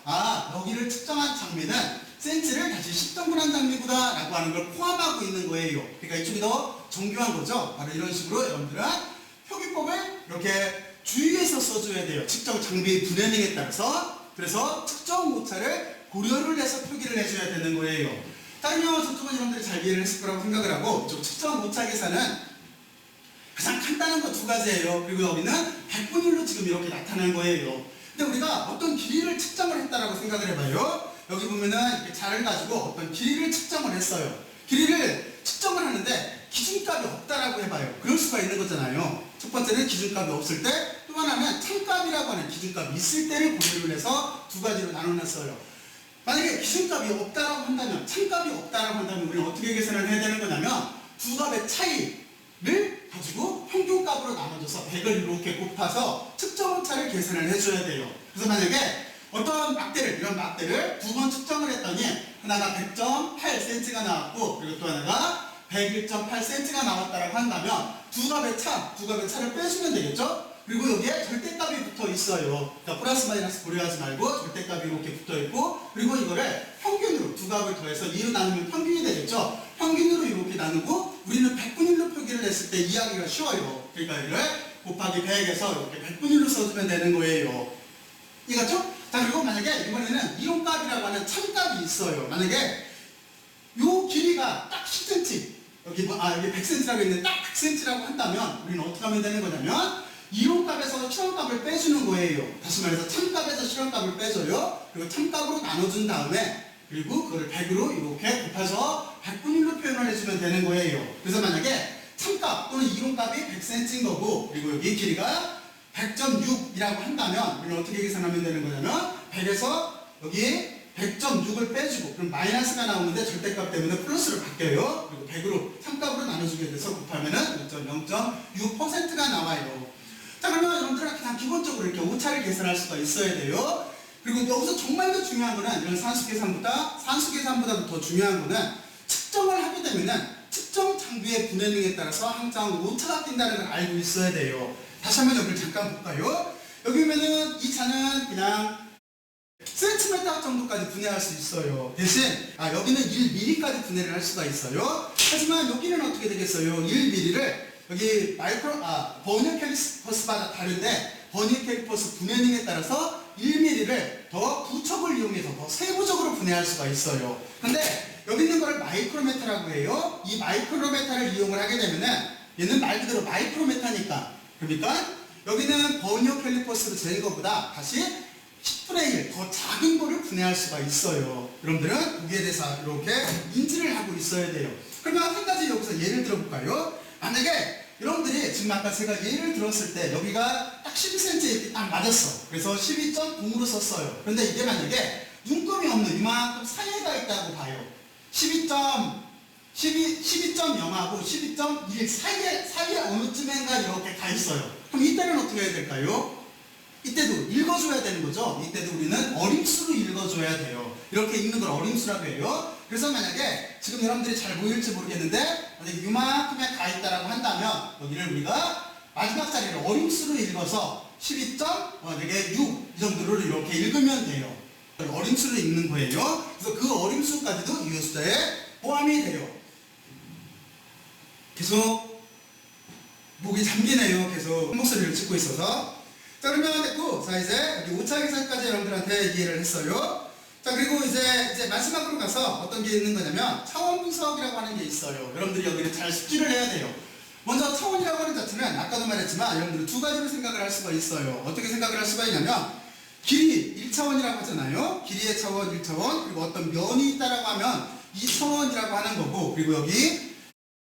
여기를 측정한 장비는 센치를 다시 10등분한 장비구나 라고 하는 걸 포함하고 있는 거예요. 그러니까 이쪽이 더 정교한 거죠. 바로 이런 식으로 여러분들은 표기법을 이렇게 주의해서 써줘야 돼요. 측정 장비의 분해능에 따라서. 그래서 측정 오차를 고려를 해서 표기를 해줘야 되는 거예요. 그러면 저쪽은 여러분들이 잘 이해를 했을 거라고 생각을 하고 저 측정 오차 계산은 가장 간단한 거 두 가지예요. 그리고 여기는 백분율로 지금 이렇게 나타난 거예요. 근데 우리가 어떤 길이를 측정을 했다라고 생각을 해봐요. 여기 보면은 이렇게 자를 가지고 어떤 길이를 측정을 했어요. 길이를 측정을 하는데 기준값이 없다라고 해봐요. 그럴 수가 있는 거잖아요. 첫 번째는 기준값이 없을 때, 또 하나는 참값이라고 하는 기준값이 있을 때를 고려를 해서 두 가지로 나눠놨어요. 만약에 기준값이 없다라고 한다면, 참값이 없다라고 한다면 우리는 어떻게 계산을 해야 되는 거냐면 두 값의 차이를 가지고 평균값으로 나눠줘서 100을 이렇게 곱해서 측정 오차를 계산을 해줘야 돼요. 그래서 만약에 어떤 이런 막대를 두 번 측정을 했더니 하나가 100.8cm가 나왔고 그리고 또 하나가 101.8cm가 나왔다라고 한다면 두 값의 차를 빼주면 되겠죠? 그리고 여기에 절대값이 붙어 있어요. 그러니까 플러스 마이너스 고려하지 말고 절대값이 이렇게 붙어 있고, 그리고 이거를 평균으로 두 값을 더해서 2로 나누면 평균이 되겠죠? 평균으로 이렇게 나누고 우리는 백분율로 표기를 했을 때 이해하기가 쉬워요. 그러니까 이를 곱하기 100에서 이렇게 백분율로 써주면 되는 거예요. 이해갔죠? 자, 그리고 만약에 이번에는 이론값이라고 하는 참값이 있어요. 만약에 요 길이가 딱 10cm, 여기 100cm라고 있는데 딱 100cm라고 한다면 우리는 어떻게 하면 되는 거냐면 이론값에서 실험값을 빼주는 거예요. 다시 말해서 참값에서 실험값을 빼줘요. 그리고 참값으로 나눠준 다음에 그리고 그걸 100으로 이렇게 곱해서 100분의 1로 표현을 해주면 되는 거예요. 그래서 만약에 참값 또는 이론값이 100cm인 거고 그리고 여기 길이가 100.6이라고 한다면 우리는 어떻게 계산하면 되는 거냐면 100에서 여기 100.6을 빼주고 그럼 마이너스가 나오는데 절대값 때문에 플러스로 바뀌어요. 그리고 100으로 참값으로 나눠주게 돼서 곱하면은 0.6%가 나와요. 자, 그러면 여러분들은 그냥 기본적으로 이렇게 오차를 계산할 수가 있어야 돼요. 그리고 여기서 정말 더 중요한 거는 이런 산수 계산보다 더 중요한 거는 측정을 하게 되면은 측정 장비의 분해능에 따라서 항상 오차가 뛴다는 걸 알고 있어야 돼요. 다시 한번 여기를 잠깐 볼까요? 여기 보면은 이 차는 그냥 센티미터 정도까지 분해할 수 있어요. 대신 여기는 1mm까지 분해를 할 수가 있어요. 하지만 여기는 어떻게 되겠어요? 1mm를 여기 버니어 캘리퍼스마다 다른데 버니어 캘리퍼스 분해능에 따라서 1mm를 더 부척을 이용해서 더 세부적으로 분해할 수가 있어요. 근데 여기 있는 거를 마이크로메타라고 해요. 이 마이크로메타를 이용을 하게 되면은 얘는 말 그대로 마이크로메타니까 그러니까 여기는 버니어 캘리퍼스로 재는 것보다 다시 10분의 1 더 작은 거를 분해할 수가 있어요. 여러분들은 거기에 대해서 이렇게 인지를 하고 있어야 돼요. 그러면 한 가지 여기서 예를 들어볼까요? 만약에 여러분들이 지금 아까 제가 예를 들었을 때 여기가 딱 12cm 이렇게 딱 맞았어. 그래서 12.0으로 썼어요. 그런데 이게 만약에 눈금이 없는 이만큼 사이가 있다고 봐요. 12.0하고 12.1 사이에 어느 쯤인가 이렇게 가 있어요. 그럼 이때는 어떻게 해야 될까요? 이때도 읽어줘야 되는 거죠. 이때도 우리는 어림수로 읽어줘야 돼요. 이렇게 읽는 걸 어림수라고 해요. 그래서 만약에 지금 여러분들이 잘 보일지 모르겠는데 만약에 이만큼에 가 있다라고 한다면 여기를 우리가 마지막 자리를 어림수로 읽어서 12.6 이 정도로 이렇게 읽으면 돼요. 어림수로 읽는 거예요. 그래서 그 어림수까지도 이 숫자에 포함이 돼요. 계속 목이 잠기네요. 계속 목소리를 찍고 있어서. 자, 그러면 됐고, 자, 이제 여기 오차 계산까지 여러분들한테 이해를 했어요. 자, 그리고 이제 마지막으로 가서 어떤 게 있는 거냐면 차원 분석이라고 하는 게 있어요. 여러분들이 여기를 잘 숙지를 해야 돼요. 먼저 차원이라고 하는 자체는 아까도 말했지만 여러분들은 두 가지로 생각을 할 수가 있어요. 어떻게 생각을 할 수가 있냐면 길이 1차원이라고 하잖아요. 길이의 차원 1차원 그리고 어떤 면이 있다라고 하면 2차원이라고 하는 거고 그리고 여기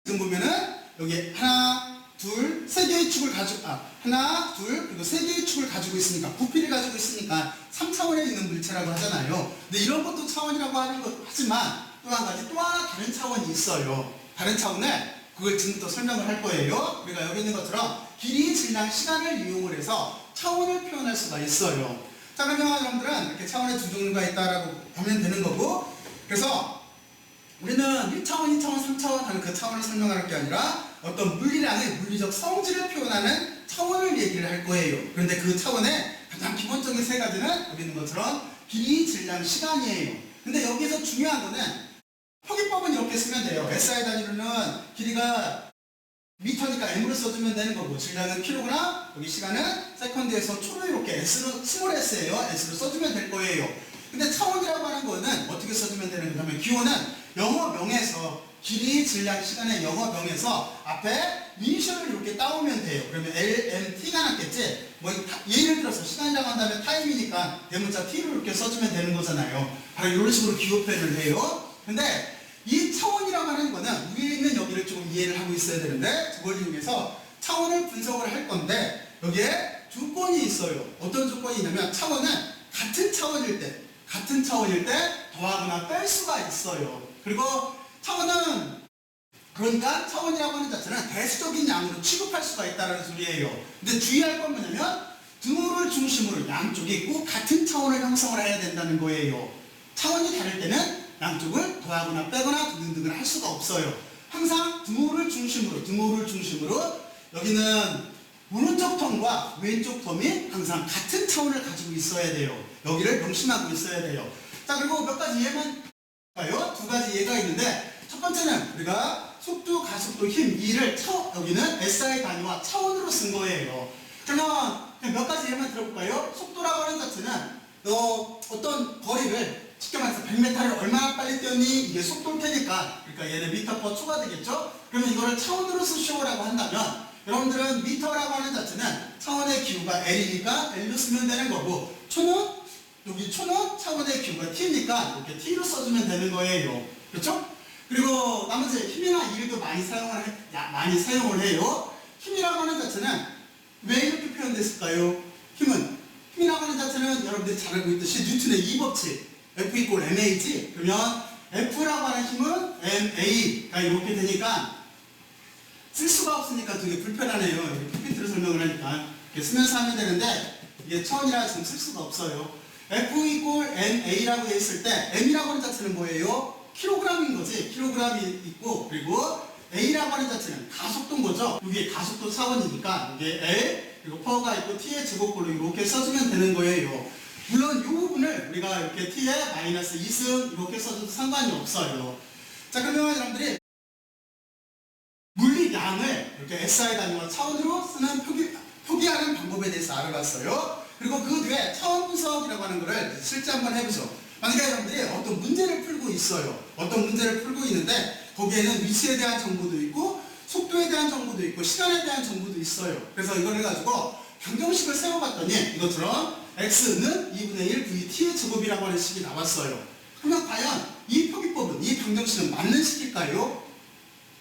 지금 보면은 여기 하나 둘, 세 개의 축을 가지고 하나, 둘, 그리고 세 개의 축을 가지고 있으니까 부피를 가지고 있으니까 3차원에 있는 물체라고 하잖아요. 근데 이런 것도 차원이라고 하는 것 하지만 또 한 가지 또 하나 다른 차원이 있어요. 다른 차원에 그걸 지금부터 설명을 할 거예요. 우리가 여기 있는 것처럼 길이, 질량, 시간을 이용을 해서 차원을 표현할 수가 있어요. 자, 그러면 여러분들은 이렇게 차원의 두 종류가 있다라고 하면 되는 거고 그래서 우리는 1차원, 2차원, 3차원 하는 그 차원을 설명할 게 아니라 어떤 물리량의 물리적 성질을 표현하는 차원을 얘기를 할 거예요. 그런데 그 차원의 가장 기본적인 세 가지는 여기 있는 것처럼 길이, 질량, 시간이에요. 근데 여기서 중요한 거는 표기법은 이렇게 쓰면 돼요. SI 단위로는 길이가 미터니까 M으로 써주면 되는 거고 질량은 킬로그램, 여기 시간은 세컨드에서 초로 이렇게 S로, 스몰 S예요. S로 써주면 될 거예요. 근데 차원이라고 하는 거는 어떻게 써주면 되는 거냐면 기호는 영어명에서 길이, 질량, 시간의 영어명에서 앞에 이니셜을 이렇게 따오면 돼요. 그러면 L, M, T가 났겠지? 예를 들어서 시간이라고 한다면 타임이니까 대문자 T를 이렇게 써주면 되는 거잖아요. 바로 이런 식으로 기호 표현을 해요. 근데 이 차원이라고 하는 거는 위에 있는 여기를 조금 이해를 하고 있어야 되는데 그걸 이용해서 차원을 분석을 할 건데 여기에 조건이 있어요. 어떤 조건이 있냐면 차원은 같은 차원일 때 더하거나 뺄 수가 있어요. 그리고 차원은 그러니까 차원이라고 하는 자체는 대수적인 양으로 취급할 수가 있다는 소리예요. 근데 주의할 건 뭐냐면 등호를 중심으로 양쪽이 꼭 같은 차원을 형성을 해야 된다는 거예요. 차원이 다를 때는 양쪽을 더하거나 빼거나 등등등을 할 수가 없어요. 항상 등호를 중심으로 여기는 오른쪽 텀과 왼쪽 텀이 항상 같은 차원을 가지고 있어야 돼요. 여기를 명심하고 있어야 돼요. 자, 그리고 몇 가지 예만 볼까요? 두 가지 예가 있는데 첫 번째는 우리가 속도, 가속도, 힘, 이를 여기는 SI 단위와 차원으로 쓴 거예요. 그러면 몇 가지 예만 들어볼까요? 속도라고 하는 자체는 어떤 거리를 쉽게 말해서 100m를 얼마나 빨리 뛰었니? 이게 속도일 테니까 되니까, 그러니까 얘는 미터 퍼 초가 되겠죠? 그러면 이거를 차원으로 쓰시오라고 한다면, 여러분들은 미터라고 하는 자체는 차원의 기호가 L이니까 L로 쓰면 되는 거고, 여기 초는 차원의 기호가 T니까 이렇게 T로 써주면 되는 거예요. 그렇죠? 그리고 나머지 힘이나 일도 많이 사용을 해요. 힘이라고 하는 자체는 왜 이렇게 표현됐을까요? 힘이라고 하는 자체는 여러분들이 잘 알고 있듯이 뉴턴의 이법칙 F 이퀄 MA지. 그러면 F라고 하는 힘은 MA가 이렇게 되니까 쓸 수가 없으니까 되게 불편하네요. 이렇게 PPT로 설명을 하니까 이렇게 쓰면서 하면 되는데 이게 천이라 지금 쓸 수가 없어요. F 이퀄 MA라고 했을 때 M이라고 하는 자체는 뭐예요? 킬로그램인 거지. 킬로그램이 있고, 그리고 A라고 하는 자체는 가속도인 거죠. 이게 가속도 차원이니까 이게 L, 그리고 퍼가 있고 T의 제곱꼴로 이렇게 써주면 되는 거예요. 물론 이 부분을 우리가 이렇게 T에 마이너스 2승 이렇게 써줘도 상관이 없어요. 자, 그러면 여러분들이 물리량을 이렇게 SI 단위와 차원으로 쓰는 표기하는 방법에 대해서 알아봤어요. 그리고 그 뒤에 차원 분석이라고 하는 거를 실제 한번 해보죠. 만약에 여러분들이 어떤 문제를 풀고 있어요. 어떤 문제를 풀고 있는데 거기에는 위치에 대한 정보도 있고 속도에 대한 정보도 있고 시간에 대한 정보도 있어요. 그래서 이걸 해가지고 방정식을 세워봤더니 이것처럼 x는 2분의 1 vt의 제곱이라고 하는 식이 나왔어요. 그러면 과연 이 표기법은, 이 방정식은 맞는 식일까요?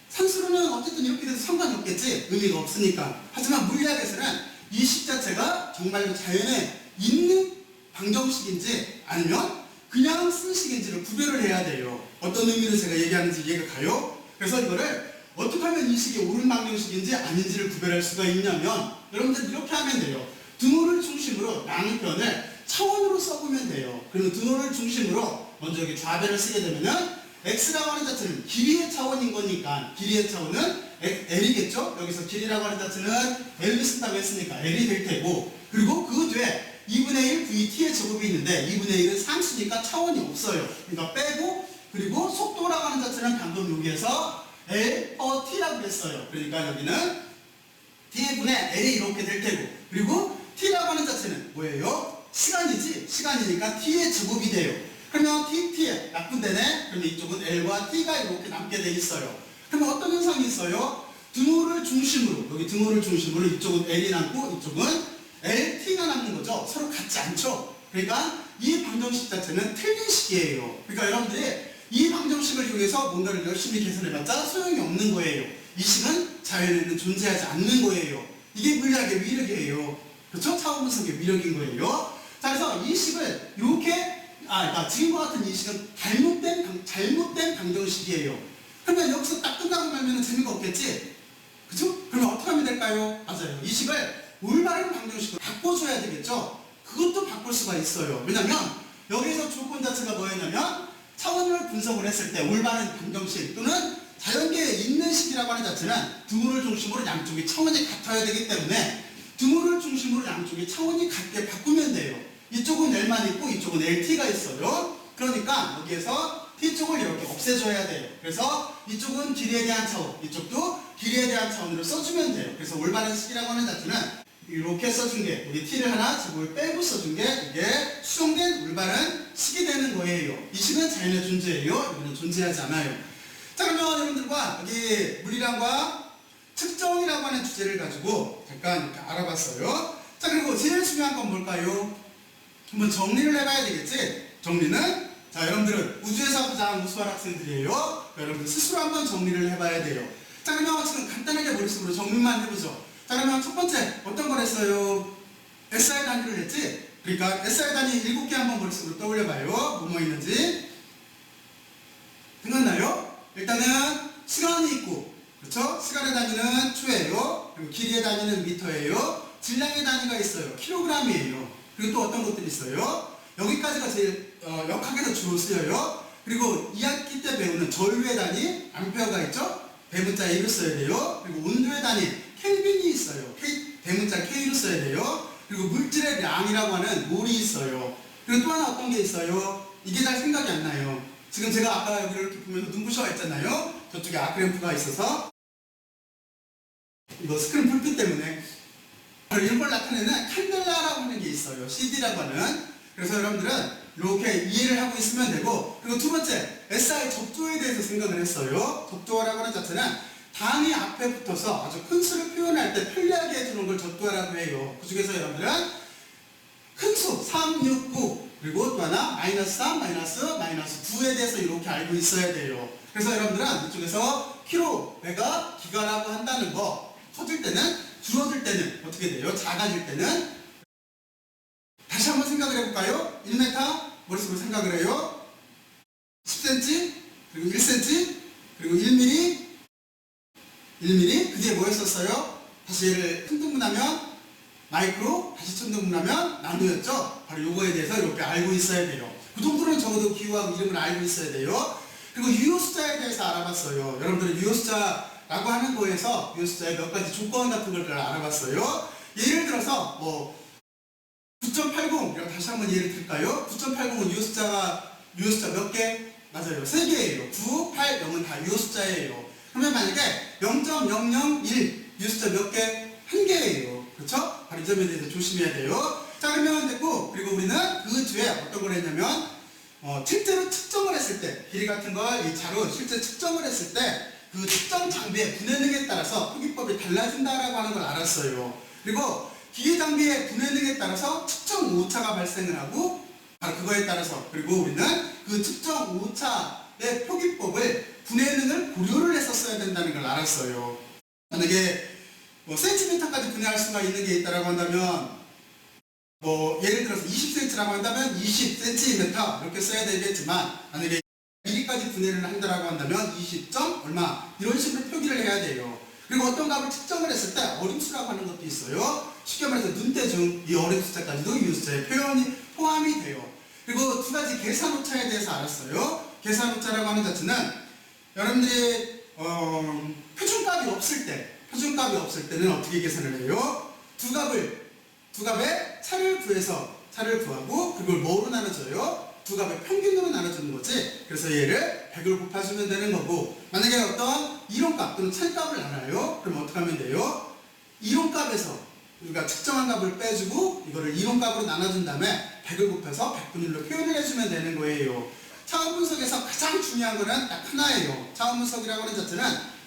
산수로는 어쨌든 이렇게 돼도 상관이 없겠지. 의미가 없으니까. 하지만 물리학에서는 이 식 자체가 정말로 자연에 있는 방정식인지 아니면 그냥 쓴 식인지를 구별을 해야 돼요. 어떤 의미로 제가 얘기하는지 이해가 가요? 그래서 이거를 어떻게 하면 이 식이 옳은 방정식인지 아닌지를 구별할 수가 있냐면 여러분들 이렇게 하면 돼요. 등호를 중심으로 양변을 차원으로 써보면 돼요. 그러면 등호를 중심으로 먼저 여기 좌변을 쓰게 되면은 x라고 하는 자체는 길이의 차원인 거니까 길이의 차원은 L이겠죠? 여기서 길이라고 하는 자체는 L을 쓴다고 했으니까 L이 될 테고, 그리고 그 뒤에 2분의 1 VT의 제곱이 있는데 2분의 1은 상수니까 차원이 없어요. 그러니까 빼고, 그리고 속도라고 하는 자체는 방금 여기에서 L 퍼 T라고 했어요. 그러니까 여기는 T분의 L이 이렇게 될 테고, 그리고 T라고 하는 자체는 뭐예요? 시간이지. 시간이니까 T의 제곱이 돼요. 그러면 T에 약분되네? 그러면 이쪽은 L과 T가 이렇게 남게 돼 있어요. 그러면 어떤 현상이 있어요? 등호를 중심으로, 여기 등호를 중심으로 이쪽은 L이 남고 이쪽은 LT가 남는 거죠. 서로 같지 않죠? 그러니까 이 방정식 자체는 틀린 식이에요. 그러니까 여러분들이 이 방정식을 이용해서 뭔가를 열심히 계산해봤자 소용이 없는 거예요. 이 식은 자연에는 존재하지 않는 거예요. 이게 물리학의 위력이에요. 그렇죠? 차원 분석의 위력인 거예요. 자, 그래서 이 식을 이렇게 그러니까 지금과 같은 이 식은 잘못된 방정식이에요. 그러면 여기서 딱 끝나고 나면 재미가 없겠지? 그죠? 그러면 어떻게 하면 될까요? 맞아요. 이 식을 올바른 방정식으로 바꿔줘야 되겠죠? 그것도 바꿀 수가 있어요. 왜냐면 여기서 조건 자체가 뭐였냐면 차원을 분석을 했을 때 올바른 방정식 또는 자연계에 있는 식이라고 하는 자체는 등호를 중심으로 양쪽이 차원이 같아야 되기 때문에 등호를 중심으로 양쪽이 차원이 같게 바꾸면 돼요. 이쪽은 L만 있고 이쪽은 LT가 있어요. 그러니까 여기에서 T쪽을 이렇게 없애줘야 돼요. 그래서 이쪽은 길이에 대한 차원, 이쪽도 길이에 대한 차원으로 써주면 돼요. 그래서 올바른 식이라고 하는 자체는 이렇게 써준 게, 우리 T를 하나 제곱을 빼고 써준 게 이게 수정된 올바른 식이 되는 거예요. 이 식은 자연의 존재예요. 여기는 존재하지 않아요. 자, 그러면 여러분들과 여기 물리량과 측정이라고 하는 주제를 가지고 잠깐 이렇게 알아봤어요. 자, 그리고 제일 중요한 건 뭘까요? 한번 정리를 해봐야 되겠지? 정리는, 자, 여러분들은 우주에서 가장 우수한 학생들이에요. 여러분들 스스로 한번 정리를 해봐야 돼요. 자, 그러면 지금 간단하게 머릿속으로 정리만 해보죠. 자, 그러면 첫 번째 어떤 걸 했어요? SI 단위를 했지? 그러니까 SI 단위 7개 한번 머릿속으로 떠올려봐요. 뭐뭐 있는지 생각나요? 일단은 시간이 있고, 그렇죠? 시간의 단위는 초예요. 그리고 길이의 단위는 미터예요. 질량의 단위가 있어요. 킬로그램이에요. 그리고 또 어떤 것들이 있어요? 여기까지가 제일 역학에서 주로 쓰여요. 그리고 2학기 때 배우는 전류의 단위, 암페어가 있죠? 대문자 A로 써야 돼요. 그리고 온도의 단위, 켈빈이 있어요. 대문자 K로 써야 돼요. 그리고 물질의 량이라고 하는 몰이 있어요. 그리고 또 하나 어떤 게 있어요? 이게 잘 생각이 안 나요. 지금 제가 아까 여기를 이렇게 보면서 눈부셔 했잖아요. 저쪽에 아크램프가 있어서 이거 스크린 불빛 때문에 이런 걸 나타내는 캔델라라고 하는 게 있어요. CD라고 하는. 그래서 여러분들은 이렇게 이해를 하고 있으면 되고, 그리고 두 번째, SI 접조에 대해서 생각을 했어요. 접조라고 하는 자체는 단위 앞에 붙어서 아주 큰 수를 표현할 때 편리하게 해주는 걸 접조라고 해요. 그 중에서 여러분들은 큰 수 3, 6, 9 그리고 또 하나 마이너스 3, 마이너스 9에 대해서 이렇게 알고 있어야 돼요. 그래서 여러분들은 이쪽에서 킬로, 메가, 기가라고 한다는 거 커질 때는, 줄어들 때는 어떻게 돼요? 작아질 때는 다시 한번 생각을 해볼까요? 1m 머릿속으로 생각을 해요. 10cm 그리고 1cm 그리고 1mm 그 뒤에 뭐였었어요? 다시 얘를 큰등분하면 마이크로, 다시 천등분하면 나누였죠? 바로 요거에 대해서 이렇게 알고 있어야 돼요. 그 정도는 적어도 기호하고 이름을 알고 있어야 돼요. 그리고 유효숫자에 대해서 알아봤어요. 여러분들은 유효숫자라고 하는 거에서 유효숫자의 몇 가지 조건 같은 걸 알아봤어요. 예를 들어서 9.80 이렇게 다시 한번 예를 들까요? 9.80은 유효숫자 몇 개? 맞아요. 3개예요. 9, 8, 0은 다 유효숫자예요. 그러면 만약에 0.001 유효숫자 몇 개? 1개예요. 그렇죠? 바로 이 점에 대해서 조심해야 돼요. 자, 그러면 됐고, 그리고 우리는 그 뒤에 어떤 걸 했냐면 실제로 측정을 했을 때, 길이 같은 걸 이 차로 실제 측정을 했을 때 그 측정 장비의 분해능에 따라서 표기법이 달라진다라고 하는 걸 알았어요. 그리고 기계 장비의 분해능에 따라서 측정 오차가 발생을 하고, 바로 그거에 따라서, 그리고 우리는 그 측정 오차의 표기법을 분해능을 고려를 했었어야 된다는 걸 알았어요. 만약에 센티미터까지 분해할 수가 있는 게 있다라고 한다면, 예를 들어서 20cm라고 한다면 20cm 이렇게 써야 되겠지만, 만약에 미리까지 분해를 한다라고 한다면 20점 얼마 이런 식으로 표기를 해야 돼요. 그리고 어떤 값을 측정을 했을 때 어림수라고 하는 것도 있어요. 쉽게 말해서 눈대중, 이 어림수자까지도 유효숫자에 포함이 돼요. 그리고 두 가지 계산 오차에 대해서 알았어요. 계산 오차라고 하는 자체는 여러분들이 표준값이 없을 때는 어떻게 계산을 해요? 두 값의 차를 구하고 그걸 뭐로 나눠줘요? 두 값의 평균으로 나눠주는 거지. 그래서 얘를 100을 곱해주면 되는 거고, 만약에 어떤 이론값 또는 차이값을 알아요? 그럼 어떻게 하면 돼요? 이론값에서 우리가 측정한 값을 빼주고 이거를 이론값으로 나눠준 다음에 100을 곱해서 100분율로 표현을 해주면 되는 거예요. 차원 분석에서 가장 중요한 거는 딱 하나예요. 차원 분석이라고 하는 자체는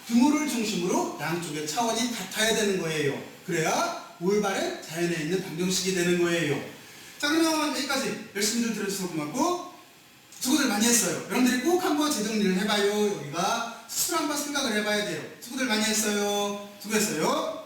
규모를 중심으로 양쪽의 차원이 같아야 되는 거예요. 그래야 올바른 자연에 있는 방정식이 되는 거예요. 자, 그러면 여기까지 열심히 들어주셔서 고맙고, 수고들 많이 했어요. 여러분들이 꼭 한번 재정리를 해봐요. 여기가 스스로 한번 생각을 해봐야 돼요. 수고들 많이 했어요. 수고했어요.